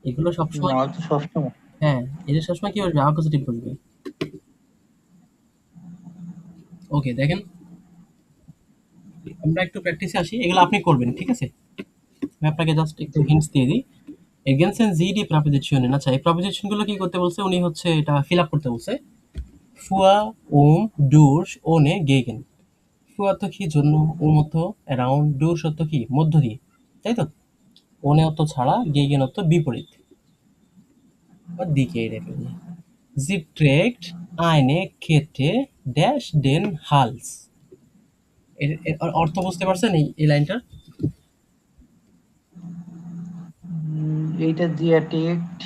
এগুলো সবসময় কি, আমার তো সবসময়। হ্যাঁ এটা সবসময় কি বসবে? অ্যাকুজেটিভ বসবে। ওকে দেখেন, আমরা একটু প্র্যাকটিসে আসি, এগুলো আপনি করবেন, ঠিক আছে? আমি আপনাকে জাস্ট একটু জি হিন্টস দিয়ে দিই। এগেনস্ট জিডি প্রপোজিশন, আচ্ছা এই প্রপোজিশন গুলো কি করতে বলছে? উনি হচ্ছে এটা ফিল আপ করতে বলছে। ফুয়া ওম ডুরস ওনে গেগেন। ফু অর্থ কি? জন্য। ওম অর্থ অ্যারাউন্ড। ডুরস অর্থ কি? মধ্য দিয়ে, তাই তো? ওনে অর্থ ছাড়া, গেগেন অর্থ বিপরীত বা দিকে, এই টাইপের। জি ট্রেক্ট আইনে খেতে ড্যাশ ডেন হালস। এর এর অর্থ বুঝতে পারছেন এই লাইনটা? এইটা দিয়ে টেক্ট,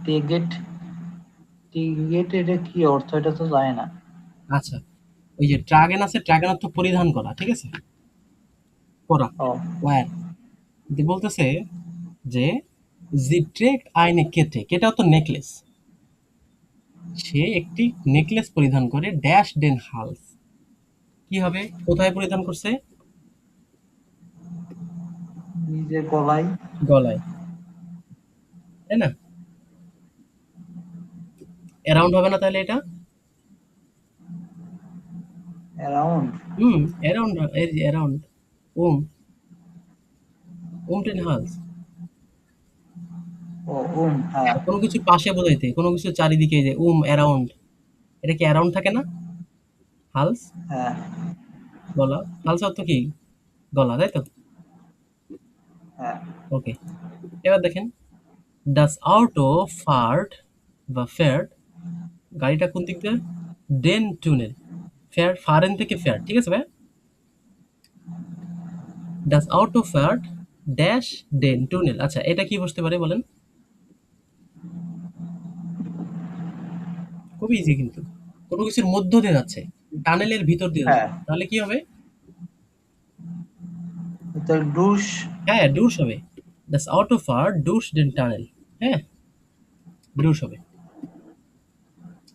টেগেট, টিগেট, এটা কি অর্থ? এটা তো জানি না। আচ্ছা, ওই যে ট্রাগেন আছে, ট্রাগেন অর্থ পরিধান করা, ঠিক আছে? পরা, ও ওয়্যার। বলতেছে যে জি ট্রেক্ট আইনে কেটে, কেটে অর্থ নেকলেস। সে একটি নেকলেস পরিধান করে ড্যাশ ডেন হালস। কি হবে? কোথায় পরিধান করছে? নিজের গলায়। গলায়, তাই না? অ্যারাউন্ড হবে না তাহলে এটা? অ্যারাউন্ড। হুম, অ্যারাউন্ড, এই যে অ্যারাউন্ড, ওম, ওম টেন হালস। ও হ্যাঁ। কোনো কিছু পাশে বোঝাইতে, কোনো কিছু চারিদিকে, এই যে অ্যারাউন্ড, এটা কি অ্যারাউন্ড থাকে না? হালস, হ্যাঁ গলা। হালস অর্থ কি? গলা, তাই তো? হ্যাঁ ওকে, এবার দেখেন, ডাস আউটো ফার্ট বা ফেয়ার্ড, গাড়িটা কোন দিক দিয়ে? ডেন টুনেল। ফেয়ার, ফারেন থেকে ফেয়ার, ঠিক আছে ভাই? ডাস আউটো ফার্ট ড্যাশ ডেন টুনেল, আচ্ছা এটা কি বসতে পারে বলেন? খুবই ইজি কিন্তু। কোনো কিছুর মধ্য দিয়ে যাচ্ছে, টানেলের ভিতর দিয়ে হ্যাঁ। যাচ্ছে, তাহলে কি হবে? তো ডুশ। হ্যাঁ, ডুস হবে। Das Auto fährt durch den Tunnel। হ্যাঁ, ডুস হবে।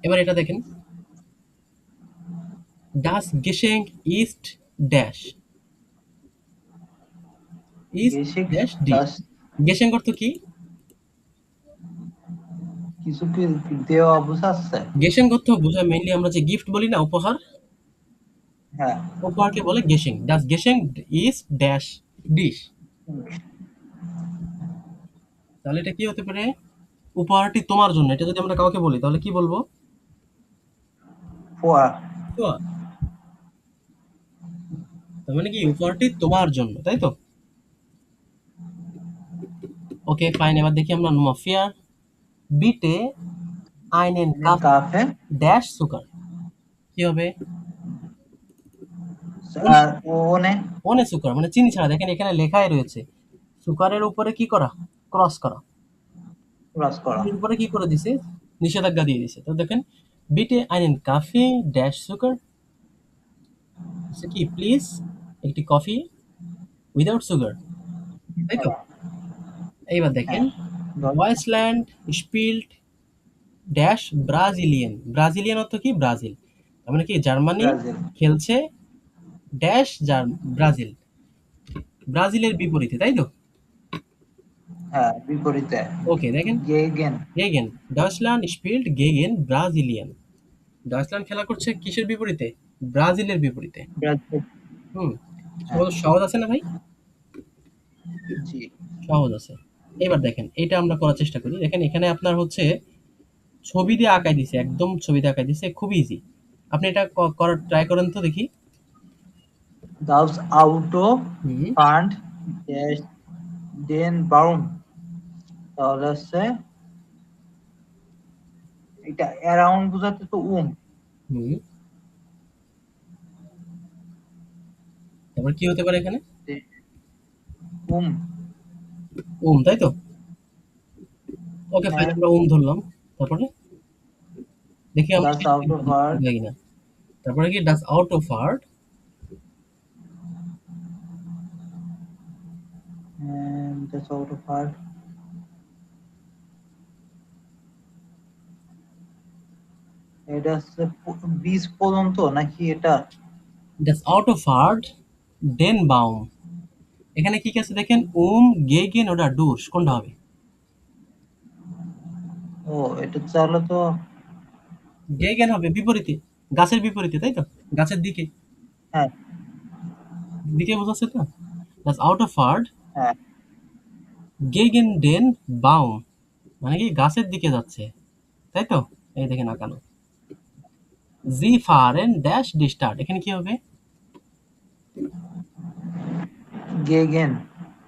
এবার এটা দেখেন, Das Geschenk ist dash is গেসে dash d। দাস গেশেঙ্ক অর্থ কি? কিছু কি দেওয়া বুঝাচ্ছে? গেশেঙ্ক অর্থ বোঝায় মেইনলি আমরা যে গিফট বলি না, উপহার, হ্যাঁ। উপহারকে বলে গেশেঙ্ক। Das Geschenk ist dash dish. তাহলে এটা কি হতে পারে? উপহারটি তোমার জন্য। এটা যদি আমরা কাউকে বলি তাহলে কি বলবো? ফোয়া তো তার মানে কি উপহারটি তোমার জন্য, তাই তো? ওকে ফাইন, এবার দেখি আমরা মাফিয়া বিটে আইনেন কাপ কাফে ড্যাশ সুকার কি হবে? আর ওনে ওনে সুকার মানে চিনি ছাড়া। দেখেন এখানে লেখাই রয়েছে সুকারের উপরে কি করা? ক্রস করা। ক্রস করা। এর উপরে কি করে দিছে? নিষেধাজ্ঞা দিয়ে দিছে। তো দেখেন বিটে আইনেন কাফে ড্যাশ সুকার কি প্লিজ একটি কফি উইদাউট সুগার, তাই তো? এইবার দেখেন হ্যাঁ। Deutschland spelled dash Brazilian. Brazilian অর্থ কি? ব্রাজিল। তার মানে কি জার্মানি ব্রাজিল। খেলছে ড্যাশ ব্রাজিল, ব্রাজিলের বিপরীতে, তাই তো? হ্যাঁ, বিপরীতে। ওকে দেখেন gegen gegen Deutschland spelled gegen Brazilian. Deutschland খেলা করছে কিসের বিপরীতে? ব্রাজিলের বিপরীতে। ব্রাজিল। হুম, হ্যাঁ। সহজ আছে না ভাই? জি। সহজ আছে। এবার দেখেন এটা আমরা করার চেষ্টা করি। দেখেন এখানে আপনার হচ্ছে ছবি দিয়ে আঁকাই দিছে, একদম ছবি দিয়ে আঁকাই দিছে, খুব ইজি। আপনি এটা করার ট্রাই করেন তো দেখি। দাস আউটো হুম ফান্ড ড্যাশ দেন বাউন্ড। তাহলে হচ্ছে এটা অ্যারাউন্ড বোঝাতে তো হুম তারপর কি হতে পারে এখানে? উম তাই তো? ওকে ফাইন, হ্যাঁ। আমরা ধরলাম। তারপরে দেখি আমরা দাস আউটো ফান্ড যাই কিনা। তারপরে কি ডাস আউট অফ হার্ট দাস আউটো ফান্ড এটা হচ্ছে বীজ পর্যন্ত নাকি এটা? ডাস আউট অফ হার্ট ডেন বাউম। এখানে কি কি আছে দেখেন, গেগেন ওটা ডুস, কোনটা হবে? ও, এটা চাইলে তো গেগেন হবে বিপরীতে, গাছের বিপরীতে, তাই তো? গাছের দিকে, হ্যাঁ দিকে বোঝাচ্ছে তো। ডাস আউট অফ হার্ট হ্যাঁ গেগেন ডেন বাউম মানে কি গাছের দিকে যাচ্ছে, তাই তো? এই দেখেন আঁকানো। জি ফারেন ড্যাশ ডিস্টার্ট, এখানে কি হবে? গেগেন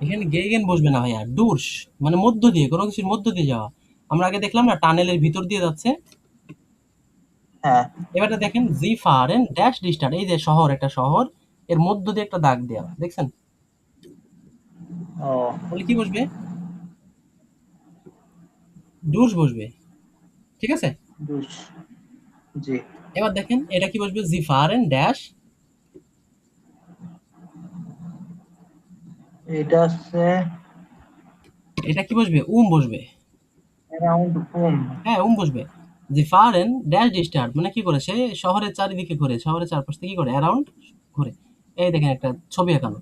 এখানে গেগেন বসবে না ভাইয়া, ডুস মানে মধ্য দিয়ে, কোনো কিছুর মধ্য দিয়ে যাওয়া। আমরা আগে দেখলাম না টানেলের ভিতর দিয়ে যাচ্ছে। হ্যাঁ এবারে দেখেন জি ফারেন ড্যাশ ডিস্টার্ট, এই যে শহর, একটা শহর, এর মধ্য দিয়ে একটা দাগ দেওয়া, দেখছেন? ও তাহলে কি বসবে? ডুস বসবে, ঠিক আছে? দুস জি। এবার দেখেন এটা কি বসবে? জি ফারেন ড্যাশ, এটা হচ্ছে এটা কি বসবে? বসবে। অ্যারাউন্ড হ্যাঁ বসবে। জি ফারেন ড্যাশ ডিস্টার্ট মানে কি করে? সে শহরের চারিদিকে ঘোরে, শহরের চারপাশ থেকে কি করে? অ্যারাউন্ড ঘোরে। এই দেখেন একটা ছবি আঁকানো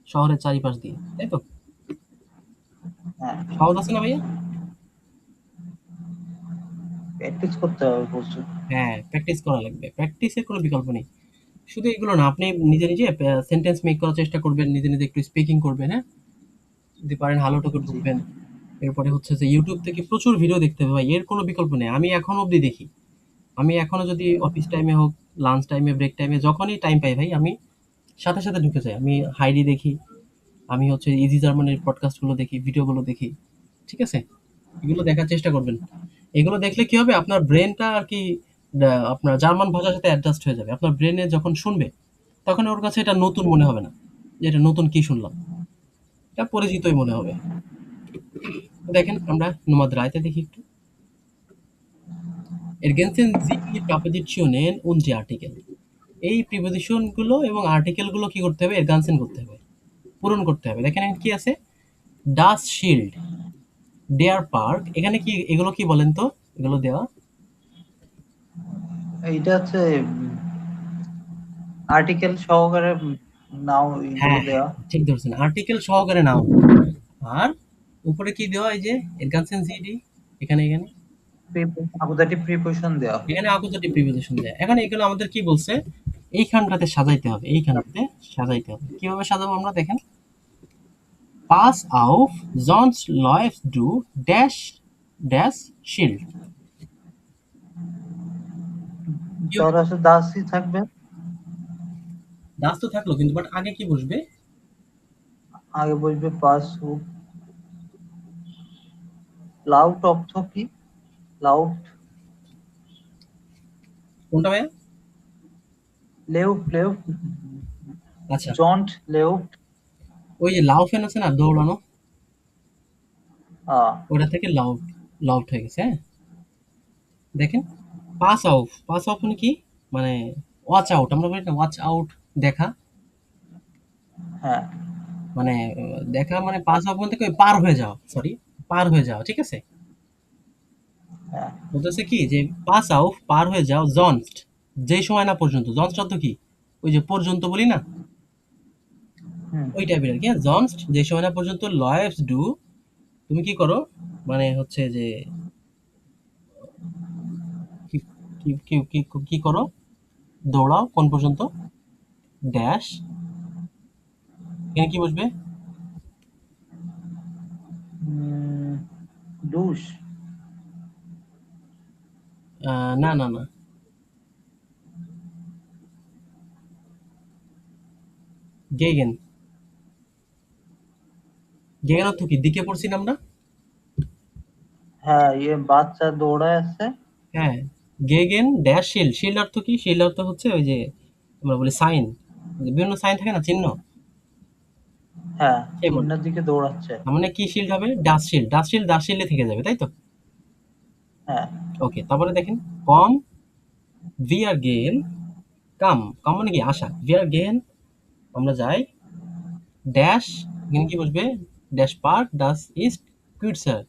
শহরের চারিপাশ দিয়ে, তাই তো? হ্যাঁ। সহজ আছে না ভাইয়া? প্র্যাকটিস করতে হবে প্রচুর। হ্যাঁ, প্র্যাকটিস করা লাগবে। প্র্যাকটিসের কোনো বিকল্প নেই। শুধু এগুলো না, আপনি নিজে, নিজে সেন্টেন্স মেক করার চেষ্টা করবেন, নিজে, নিজে একটু স্পিকিং করবেন, হ্যাঁ? যদি পারেন হালোটুকু জি। ঢুকবেন। এরপরে হচ্ছে যে YouTube থেকে প্রচুর ভিডিও দেখতে হবে ভাই, এর কোনো বিকল্প নেই। আমি এখনো অব্দি দেখি। আমি এখনো যদি অফিস টাইমে হোক, লাঞ্চ টাইমে, ব্রেক টাইমে, যখনই টাইম পাই ভাই, আমি সাথে, সাথে ঢুকে যাই। আমি হাইডি দেখি, আমি হচ্ছে ইজি জার্মানির পডকাস্ট গুলো দেখি, ভিডিওগুলো দেখি। ঠিক আছে? এগুলো দেখার চেষ্টা করবেন। এগুলো দেখলে কি হবে? আপনার ব্রেনটা আর কি আপনার জার্মান ভাষার সাথে অ্যাডজাস্ট হয়ে যাবে। আপনার ব্রেনে যখন শুনবে, তখন ওর কাছে এটা নতুন মনে হবে না। যে এটা নতুন কি শুনলাম? এটা পরিচিতই মনে হবে। দেখেন আমরা নোমাদ রায়তে দেখি একটু। Ergänzen Sie die Präpositionen und die Artikel। এই প্রিপোজিশন গুলো এবং আর্টিকেল গুলো কি করতে হবে? এরগানসেন করতে হবে, পূরণ করতে হবে। দেখেন এখানে কি আছে? ডাস শিল্ড, ডিয়ার পার্ক, এখানে কি এগুলো কি বলেন তো, এগুলো দেওয়া? এইটা হচ্ছে আর্টিকেল সহকারে নাও এইগুলো হ্যাঁ হ্যাঁ, দেওয়া। ঠিক ধরছেন, আর্টিকেল সহকারে নাও। আর উপরে কি দেওয়া, এই যে এরগানসেন জিডি, এখানে এখানে আকুজাটিভ প্রিপোজিশন দেওয়া। এখানে আকুজাটিভ প্রিপোজিশন দেয়। এখন এগুলো আমাদের কি বলছে, এইখানটাতে সাজাইতে হবে, এইখানটাতে সাজাইতে হবে। কিভাবে সাজাবো আমরা দেখেন, pass auf sonst läufst du dash dash shield। তাহলে আছে দাসই থাকবে। দাস তো থাকলো, কিন্তু বাট আগে কি বসবে? আগে বসবে পাস লাউট অর্থ কি? লাউট কোনটা ভাইয়া? লেউট লেউট আচ্ছা, জন্ট লেউট। ওই যে লাউফেন আছে না, দৌড়ানো, আহ ওটা থেকে লাউট, লাউট হয়ে গেছে। হ্যাঁ, দেখেন, পাস অফ মানে কি, মানে ওয়াচ আউট, আমরা বলি না ওয়াচ আউট, দেখা, হ্যাঁ মানে দেখা মানে পাস অফ মানে কি, ওই পার হয়ে যাওয়া, সরি, পার হয়ে যাওয়া, ঠিক আছে। হ্যাঁ বলতেছে কি যে পাস আউট পার হয়ে যাও, জনস্ট যেই সময় না পর্যন্ত, জনস্ট অর্থ কি, ওই যে পর্যন্ত বলি না, হুম ওই টাইপের আর কি। জনস্ট যে সময় না পর্যন্ত, লয়েফস ডু তুমি কি করো, মানে হচ্ছে যে কি কি কি কি, কি করো, দৌড়াও কোন পর্যন্ত, ড্যাশ, এখানে কি বসবে? ডুস না না না, গেগেন, গেগেন অর্থ কি, দিকে পড়ছি না আমরা? হ্যাঁ ইয়ে বাচ্চা দৌড়ায় আছে। হ্যাঁ, গেগেন ড্যাশ শিল্ড, শিল্ড অর্থ কি, শিল্ড অর্থ হচ্ছে ওই যে আমরা বলি সাইন, বিভিন্ন সাইন থাকে না, চিহ্ন, হ্যাঁ সেই বলে। চিহ্নের দিকে দৌড়াচ্ছে। তার মানে কি শিল্ড হবে, ডাস শিল্ড, ডাস শিল্ড ডাস শিল্ডে থেকে যাবে, তাই তো। হ্যাঁ ওকে, তারপরে দেখেন, কম ভি আর গেন, কাম, কাম মানে কি আসা, ভি আর গেন আমরা যাই, ড্যাশ, এখানে কি বসবে, ড্যাশ পার্ক ডাস ইস্ট কুইটসার।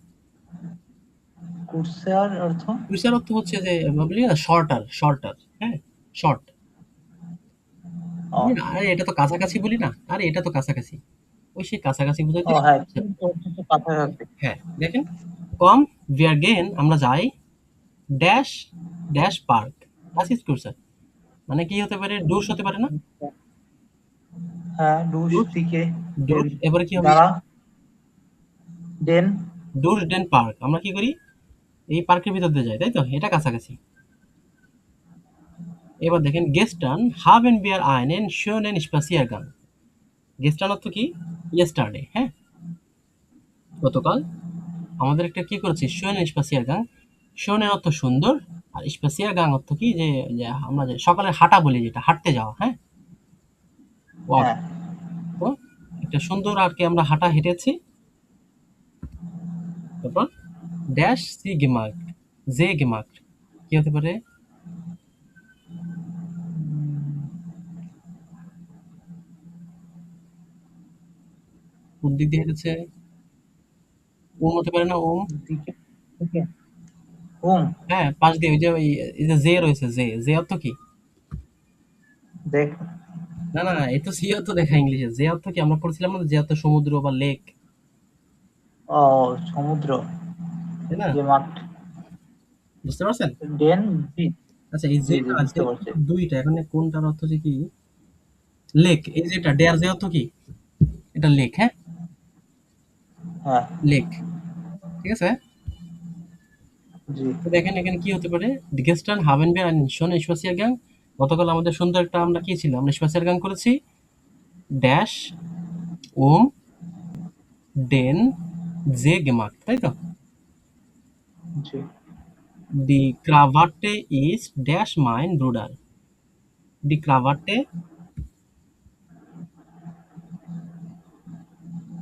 কুরসেয়ার অর্থ। কুইটসার অর্থ হচ্ছে যে আমরা বলি না শর্টার, শর্টার, হ্যাঁ, শর্ট। ও আরে এটা তো কাছাকাছি বলি না, আরে এটা তো কাছাকাছি, ওই সেই কাছাকাছি ও বোঝাইতে। হ্যাঁ কিন্তু অর্থ তো কাছাকাছি। হ্যাঁ, দেখেন, কম ভি আর গেন আমরা যাই, ড্যাশ ড্যাশ পার্ক ডাস ইস্ট কুইটসার, মানে কি হতে পারে, ডুস হতে পারে না, হ্যাঁ ডুস ডুস, দিকে ডুস এবারে কি হবে, দাঁড়া ডেন। ডুস ডেন পার্ক, আমরা কি করি, এই পার্কের ভিতর দিয়ে যাই, তাই তো, এটা কাছাকাছি। এবার দেখেন, গেস্টার্ন হাভেন বিয়ার আইনেন শোনেন স্পাসিয়ার গান, গেস্টার্ন অর্থ কি, ইয়েস্টারডে, হ্যাঁ, গতকাল আমাদের একটা কি করেছি, শোনেন স্পাসিয়ার গান, শোনেন অর্থ সুন্দর, আর স্পাসিয়ার গান অর্থ কি, যে যে আমরা যে সকালে হাঁটা বলি, যেটা হাঁটতে যাওয়া, হ্যাঁ, ওয়াক। হ্যাঁ তো একটা সুন্দর আর কি আমরা হাঁটা হেঁটেছি। তারপর ড্যাশ সি গেমার্ক, জে গেমার্ক, কি হতে পারে, কোন দিক দিয়ে হেঁটেছে, ওম হতে পারে না, ওম, দিকে দিকে হোম। হ্যাঁ, পাশ দিয়ে ওই যে এই যে জে রয়েছে, জে, জে অর্থ কি, দেখ না না, এই তো সি অর্থ দেখা, ইংলিশে জে অর্থ কি আমরা পড়ছিলাম না, যে অর্থ সমুদ্র বা লেক, ও সমুদ্র তাই না, যে মাঠ। বুঝতে পারছেন? ডেন বিচ। আচ্ছা, এই জি যে জি বুঝতে পারছি। দুইটা, এখানে কোনটার অর্থ হচ্ছে কি, লেক, এই যেটা ডেয়ার জে অর্থ কি, এটা লেক, হ্যাঁ, হ্যাঁ লেক, ঠিক আছে। জি তো দেখেন এখানে কি হতে পারে, গেস্টার্ন হাভেন বিয়ার শোন স্পেশিয়াল গান, গতকাল আমাদের সুন্দর একটা আমরা কি ছিল, আমরা স্পেশিয়াল গান করেছি, ড্যাশ ওম ডেন জে গেমার্ক, তাই তো। জি ডি ক্রাভাটে ইজ ড্যাশ মাইন ব্রুডার, ডি ক্রাভাটে,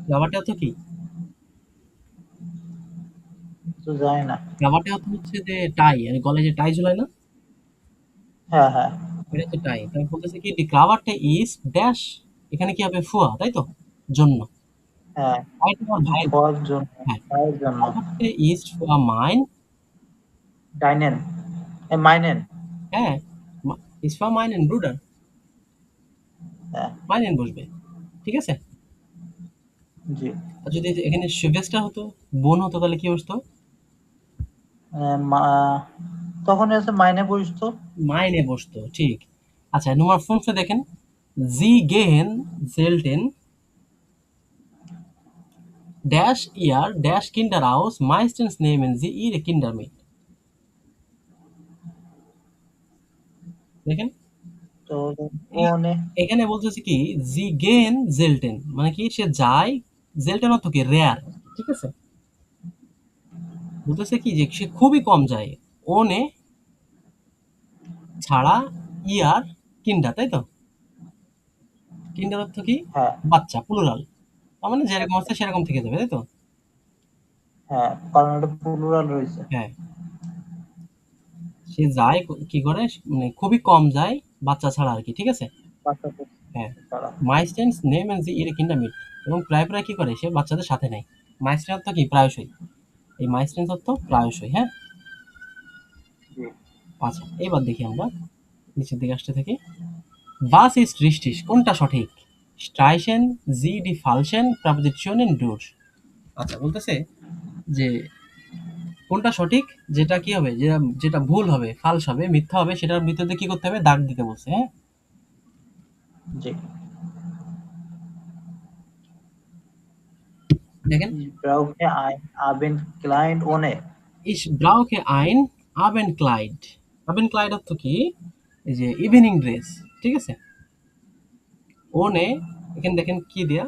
ক্রাভাটে অর্থ কি, তো যায় না। ক্রাভাটে অর্থ হচ্ছে যে টাই, আর গলায় যে টাই ঝুলায় না, হ্যাঁ হ্যাঁ এটা হচ্ছে টাই। তারপর বলতেছে কি, ডি ক্রাভাটে ইজ ড্যাশ, এখানে কি হবে, ফুয়া, তাই তো, জন্য, হ্যাঁ, ভাইটা আমার ভাইয়ের। ফর জন্য, হ্যাঁ, ভাইয়ের জন্য। তারপর হচ্ছে ইস্ট ফর মাইন। ডাইনেন, মাইনেন। হ্যাঁ, ইস্ট ফর মাইন এন্ড ব্রুডার, হ্যাঁ, মাইন এন্ড বসবে, ঠিক আছে। জি। আর যদি এখানে সুভেস্টা হতো, বোন হতো, তাহলে কি বসতো? তখন আছে মাইনে বসতো। মাইনে বসতো, ঠিক। আচ্ছা, Nummer 5 দেখেন, জি গেহেন জেলটেন ড্যাশ ইয়ার ড্যাশ কিন্ডার হাউস মাইস্টেন্স নেমেন জি ইরে কিন্ডার মিট। দেখেন, তো এই ওনে এখানে বলতেছে কি, জি গেন জেলটেন মানে কি, সে যায়, জেলটেন অর্থ কি রেয়ার, ঠিক আছে। বলতেছে কি যে সে খুবই কম যায়, ওনে ছাড়া ইয়ার কিন্ডার, তাই তো। কিন্ডার অর্থ কি? হ্যাঁ, বাচ্চা, প্লুরাল। তার মানে যেরকম আছে সেরকম থেকে যাবে, তাই তো। হ্যাঁ, কারণ এটা প্লুরাল রয়েছে। হ্যাঁ, সে যায়, কি করে, মানে খুবই কম যায় বাচ্চা ছাড়া আর কি, ঠিক আছে। বাচ্চাদের হ্যাঁ, ছাড়া। মাইস্টেন্স নেম এন্ড জি ইরে কিন্ডার মিট, এবং প্রায় প্রায় কি করে, সে বাচ্চাদের সাথে নেয়। মাইস্টেন্স অর্থ কি, প্রায়শই। এই মাইস্টেন্স অর্থ প্রায়শই, হ্যাঁ। জি। আচ্ছা, এবার দেখি আমরা নিচের দিকে আসতে থাকি। Was ist richtig? কোনটা সঠিক? Streichen Sie die falschen Präpositionen durch? আচ্ছা, বলতেছে যে কোনটা সঠিক, যেটা কি হবে, যেটা যেটা ভুল হবে, ফালস হবে, মিথ্যা হবে, সেটার ভিতরে কি করতে হবে, দাগ দিতে বলছে, হ্যাঁ। জি। দেখেন, Ich brauche ein Abendkleid ohne। Ich brauche ein Abendkleid। Abendkleid অর্থ কি, এই যে ইভিনিং ড্রেস, ঠিক আছে। ওনে, এখানে দেখেন কি দেয়া,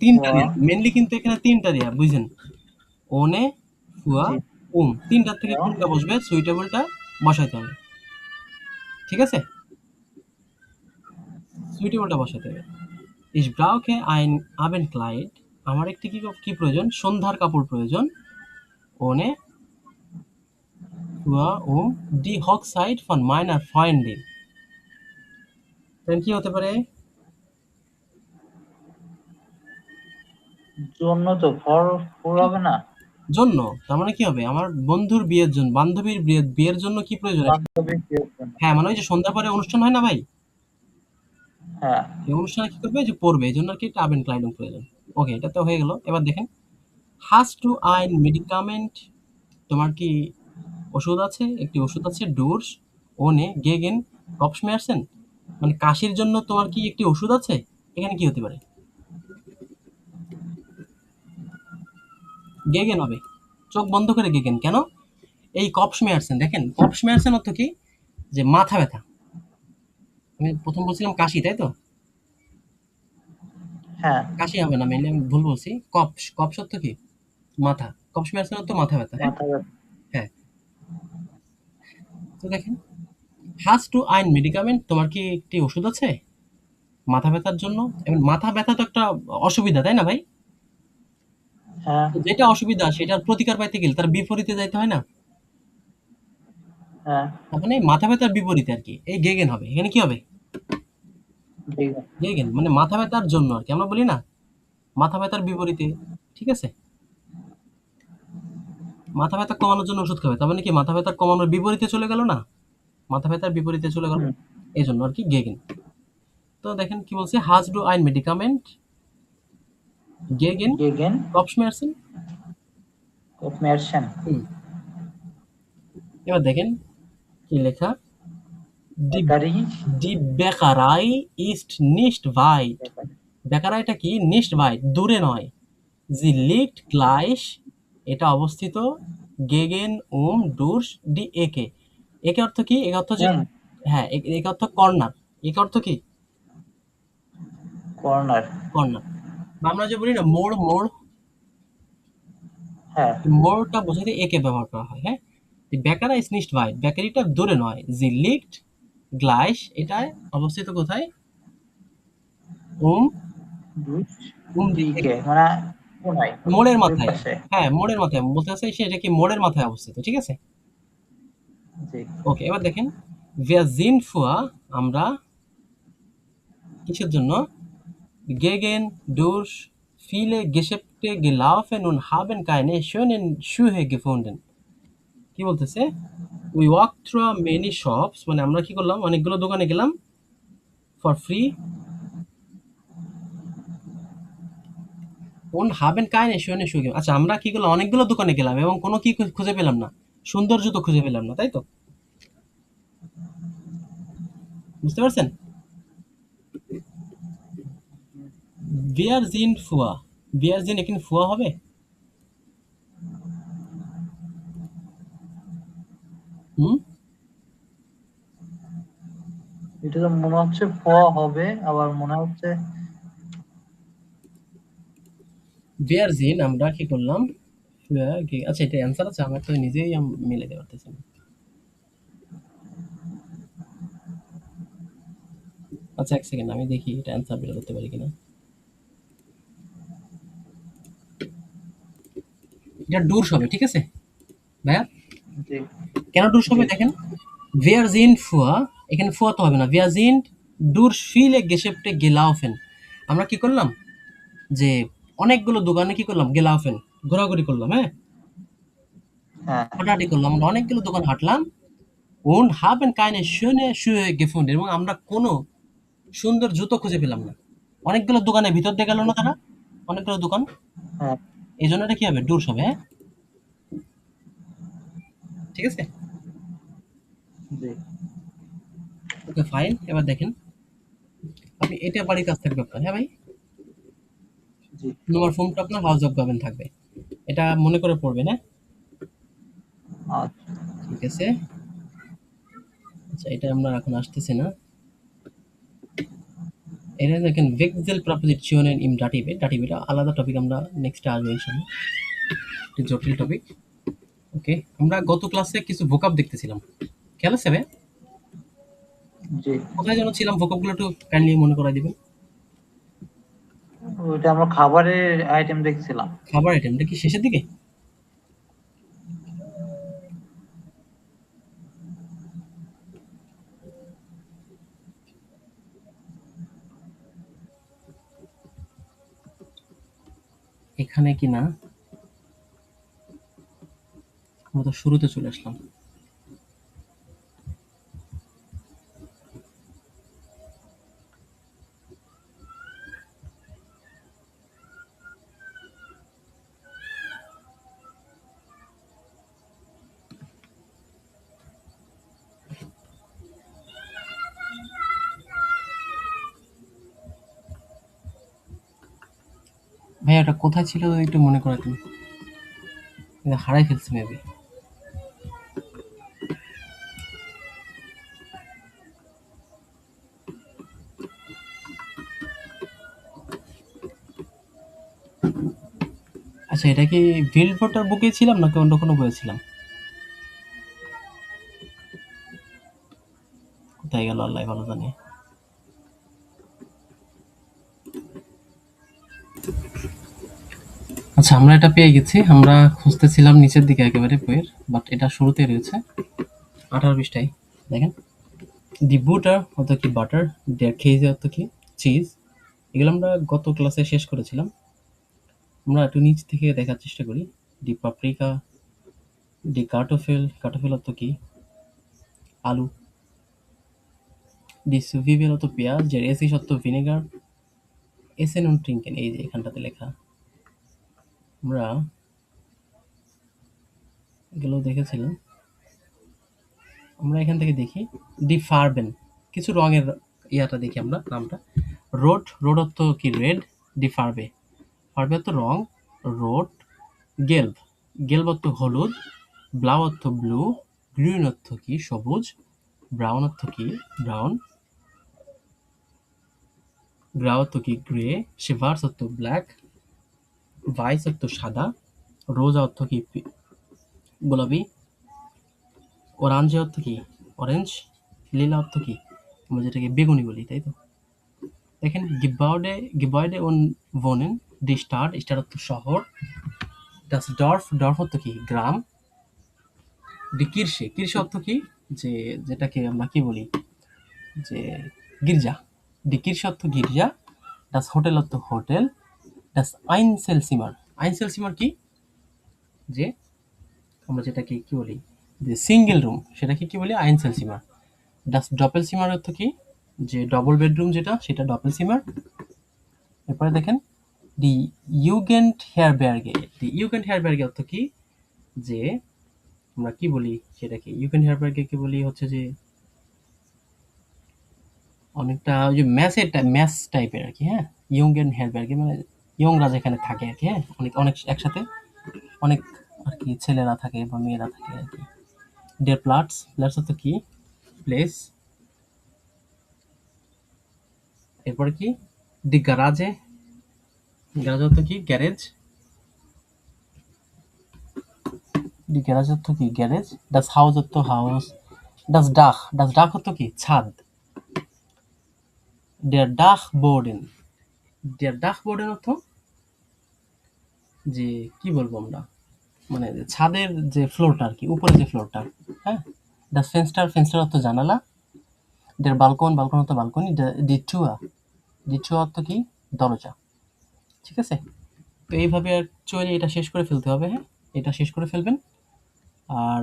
তিনটা Vor। দেয়া, মেনলি কিন্তু এখানে তিনটা দেয়া, বুঝছেন। ওনে, ফুয়া, জি। তিনটার থেকে Vor। কোনটা বসবে, সুইটেবলটা বসাইতে হবে, ঠিক আছে। সুইটেবলটা বসাতে হবে। Ich brauche ein Abendkleid। আমার একটি কি প্রয়োজন, সন্ধ্যার কাপড় প্রয়োজন। ohne für die Hochzeit von meiner Freundin। তাহলে কি হতে পারে? জন্য তো ফর, ফর হবে না? জন্য, তার মানে কি হবে, আমার বন্ধুর বিয়ের জন্য, বান্ধবীর বিয়ের জন্য কি প্রয়োজন? বান্ধবীর বিয়ের জন্য। হ্যাঁ, মানে ওই যে সন্ধ্যার পরে অনুষ্ঠান হয় না ভাই, হ্যাঁ। এই অনুষ্ঠানে কি করবে, যে পড়বে, এই জন্য আর কি একটা Abendkleidung প্রয়োজন। ওকে, এটা তো হয়ে গেল। এবার দেখেন, hast du ein Medikament? তোমার কি ওষুধ আছে, একটি ওষুধ আছে, ডুরস ওনে গেগেন কপশমেয়ারসেন মানে কাশির জন্য তোমার কি একটি ওষুধ আছে, এখানে কি হতে পারে, গেগেন হবে, চোখ বন্ধ করে গেগেন, কেন, এই কপশমেয়ারসেন, দেখেন কপশমেয়ারসেন অর্থ কি, যে মাথা ব্যথা। আমি প্রথম বলছিলাম কাশি, তাই তো। হ্যাঁ, কাশি হবে না, মেনলি আমি ভুল বলছি, কপস, কপস অর্থ কি, মাথা, কপশমেয়ারসেন অর্থ মাথা ব্যথা, হ্যাঁ। মাথা ব্যথা। হ্যাঁ, তো দেখেন, হাজ টু আইন মেডিকামেন্ট, তোমার কি একটি ওষুধ আছে মাথা ব্যথার জন্য। এবং মাথা ব্যথা তো একটা অসুবিধা, তাই না ভাই। হ্যাঁ, তো যেটা অসুবিধা সেটার প্রতিকার পাইতে গেলে তার বিপরীতে যাইতে হয় না। হ্যাঁ, তার মানে মাথা ব্যথার বিপরীতে আর কি, এই গেগেন হবে, এখানে কি হবে, ঠিক আছে। গেগেন মানে মাথা ব্যথার জন্য আর কি, আমরা বলি না মাথা ব্যথার বিপরীতে, ঠিক আছে। মাথা ব্যথা কমানোর জন্য ওষুধ খাবে, তার মানে কি মাথা ব্যথা কমানোর বিপরীতে চলে গেল না, মাথা ব্যথার বিপরীতে চলে গেল, হুম। এই জন্য আর কি গেগেন। তো দেখেন কি বলছে, হাজ ডু আইন মেডিকামেন্ট গেগেন গেগেন কপশমেয়ারসেন। কপমেরশন। হুম, এবার দেখেন কি লেখা, D bakery. D বেকারাই east নিস্ট white. বেকারাইটা কি, নিস্ট ভাইট দূরে নয়, জি লিগট গ্লাইস এটা অবস্থিত, গেগেন ডুরস ডি একে, একে অর্থ কি, একে অর্থ যে, হুম। হ্যাঁ, একে অর্থ কর্নার, একে অর্থ কি, কর্নার। কর্নার। বা আমরা যে বলি না মোড়, মোড়, হ্যাঁ। এই মোড়টা বোঝাতে একে ব্যবহার করা হয়, হ্যাঁ। বেকারা ইস নিস্ট ভাইট, বেকারিটা দূরে নয়, জি লিগট গ্লাইস এটা অবস্থিত কোথায়, উম দুই ডি দিকে একে, মানে কোনায়, মোড়ের দুই মাথায়। পাশে। হ্যাঁ, মোড়ের মাথায় বলতে চাচ্ছে, সেটা কি মোড়ের মাথায় অবস্থিত, ঠিক আছে। জি। ওকে, এবার দেখেন, wir sind für আমরা কিসের জন্য, gegen durch viele Geschäfte gelaufen und haben keine schönen Schuhe gefunden. কি বলতেছে? We walked through many shops, মানে আমরা কি করলাম? অনেকগুলো দোকানে গেলাম for free und haben keine schönen Schuhe. আচ্ছা, আমরা কি করলাম? অনেকগুলো দোকানে গেলাম এবং কোনো কি খুঁজে পেলাম না। সুন্দর জুতো খুঁজে পেলাম না, তাই তো? বুঝতে পারছেন? Wir sind fuhr. Wir sind এখানে ফুয়া হবে? হুম? এটা তো মনে হচ্ছে ফ হবে, আবার মনে হচ্ছে Wir sind আমরা কি করলাম? আচ্ছা, এটা অ্যান্সার আছে, আমার তো নিজেই মিলাইতে পারতেছি না। আচ্ছা, এক সেকেন্ড, আমি দেখি এটা অ্যান্সার বের করতে পারি কিনা। এটা ডুরস হবে, ঠিক আছে ভাইয়া? জি কেন ডুরস হবে জি দেখেন? Wir sind fuhr, এখানে ফুয়া তো হবে না। Wir sind durch viele Geschäfte gelaufen. আমরা কি করলাম? যে অনেকগুলো দোকানে কি করলাম? gelaufen, ঘোরাঘুরি করলাম, হ্যাঁ? হ্যাঁ হাঁটাহাঁটি করলাম। আমরা অনেকগুলো দোকান হাঁটলাম und haben keine schöne Schuhe gefunden, এবং আমরা কোনো সুন্দর জুতো খুঁজে পেলাম না। অনেকগুলো দোকানের ভিতর দিয়ে গেল না তারা? অনেকগুলো দোকান। হ্যাঁ এইজন্য এটা কি হবে? ডুরস হবে, হ্যাঁ? ঠিক আছে? জি ওকে, ফাইন। এবার দেখেন, আপনি এটা বাড়ির কাজ থাকবে আপনার, হ্যাঁ ভাই? জি নম্বর ফর্মটা আপনার হাউস অফ গভর্নমেন্ট থাকবে। এটা মনে করে পড়বেন, হ্যাঁ? আচ্ছা ঠিক আছে। আচ্ছা, এটা আমরা এখন আসতেছি না। এটা দেখেন ভেক্সেল প্রপোজিশনের ইম ডাটিভ। ডাটিভ এটা আলাদা টপিক, আমরা নেক্সটে আসবো ইনশাআল্লাহ। একটু জটিল টপিক। ওকে, আমরা গত ক্লাসে কিছু ভোকাব দেখতেছিলাম, খেয়াল আছে ভাই? জি কোথায় যেন ছিলাম? ভোকাবগুলো একটু কাইন্ডলি মনে করাই দিবেন। ওইটা আমরা খাবারের আইটেম দেখছিলাম। খাবার আইটেমটা কি শেষের দিকে? এখানে কি না, আমরা তো শুরুতে চলে আসলাম। ভাই এটা কোথায় ছিল একটু মনে করাই দিন। এটা হারাই ফেলছি মেবি। আচ্ছা, এটা কি ভিলভোটার বুকে ছিলাম নাকি অন্য কোনো বইয়ে ছিলাম? কোথায় গেল আল্লাহ ভালো জানে। আচ্ছা, আমরা এটা পেয়ে গেছি। আমরা খুঁজতেছিলাম নিচের দিকে একেবারে বইয়ের, বাট এটা শুরুতে রয়েছে 18 পৃষ্ঠায়। দেখেন, দি বুটার অর্থ কি বাটার, ডেয়ার খেজে অর্থ কি চিজ। এগুলো আমরা গত ক্লাসে শেষ করেছিলাম। আমরা একটু নিচ থেকে দেখার চেষ্টা করি। দি পাপরিকা, দি কার্টোফেল, কার্টোফেল অর্থ কি আলু। দি সুভিভেল অর্থ পেঁয়াজ, যার এসিস অর্থ ভিনেগার। এসেন অন ট্রিঙ্কেন, এই যে এখানটাতে লেখা। আমরা এগুলো দেখেছিলাম। আমরা এখান থেকে দেখি ডি ফারবেন, কিছু রঙের ইয়াটা দেখি আমরা নামটা। রোড, রোড অর্থ কি রেড, ডি ফারবে, ফারবে অর্থ রং, রোড। গেলভ, গেলভ অর্থ হলুদ। ব্লাউ অর্থ ব্লু। গ্রিন অর্থ কি সবুজ। ব্রাউন অর্থ কি ব্রাউন। গ্রা অর্থ কি গ্রে। শিভার্স অর্থ ব্ল্যাক। ভাইস অর্থ সাদা। রোজা অর্থ কি গোলাপি। ওরাঞ্জে অর্থ কি অরেঞ্জ। লীলা অর্থ কি আমরা যেটাকে বেগুনি বলি, তাই তো? দেখেন, গিবাউডে, গিবাউডে ওন ভোনেন, দি স্টার, স্টার অর্থ শহর। ডাস ডর্ফ, ডর্ফ অর্থ কি গ্রাম। ডি কিরশে, কিরশে অর্থ কি যে যেটাকে আমরা কি বলি যে গির্জা। ডি কিরশে অর্থ গির্জা। ডাস হোটেল অর্থ হোটেল। das Einzelzimmer Einzelzimmer কি যে আমরা যেটাকে কি বলি যে সিঙ্গেল রুম সেটাকে কি বলি Einzelzimmer das Doppelzimmer অর্থ কি যে ডবল বেডরুম যেটা সেটা Doppelzimmer এরপরে দেখেন দি Jugendherberge অর্থ কি যে আমরা কি বলি সেটাকে Jugendherberge কে বলি হচ্ছে যে অনেকটা ওই যে ম্যাস টাইপের আর কি হ্যাঁ Jugendherberge মানে ইয়ংরা যেখানে থাকে আর কি হ্যাঁ অনেক অনেক একসাথে অনেক আর কি ছেলেরা থাকে বা মেয়েরা থাকে আর কি der প্লাটস অর্থ কি প্লেস এরপরে কি দি গ্যারাজ অর্থ কি গ্যারেজ দি গ্যারাজ অর্থ কি গ্যারেজ das হাউস অর্থ হাউস das ডাখ অর্থ কি ছাদ der Dachboden অর্থ যে কি বলবো আমরা মানে ছাদের যে ফ্লোরটা আর কি উপরে যে ফ্লোরটা হ্যাঁ das ফেন্সটার অর্থ জানালা der বালকন অর্থ বালকনি die Tür অর্থ কি দরজা ঠিক আছে তো এইভাবে অ্যাকচুয়ালি এটা শেষ করে ফেলতে হবে হ্যাঁ এটা শেষ করে ফেলবেন আর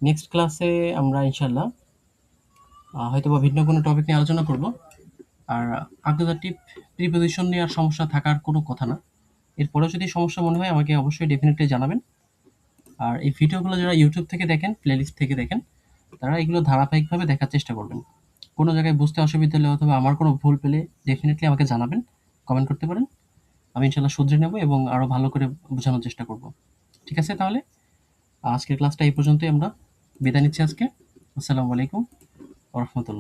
নেক্সট ক্লাসে আমরা ইনশাল্লাহ হয়তো বা ভিন্ন কোনো টপিক নিয়ে আলোচনা করব আর আকুজাটিভ প্রিপোজিশন নিয়ে আর সমস্যা থাকার কোনো কথা না এরপরেও যদি সমস্যা মনে হয় আমাকে অবশ্যই ডেফিনেটলি জানাবেন আর এই ভিডিওগুলো যারা ইউটিউব থেকে দেখেন প্লেলিস্ট থেকে দেখেন তারা এগুলো ধারাবাহিকভাবে দেখার চেষ্টা করবেন কোনো জায়গায় বুঝতে অসুবিধা হলে অথবা আমার কোনো ভুল পেলে ডেফিনেটলি আমাকে জানাবেন কমেন্ট করতে পারেন আমি ইনশাল্লাহ শুধরে নেব এবং আরও ভালো করে বোঝানোর চেষ্টা করব ঠিক আছে তাহলে আজকের ক্লাসটা এই পর্যন্তই আমরা বিদায় নিচ্ছি আজকে আসসালামু আলাইকুম ওয়া রাহমাতুল্লাহ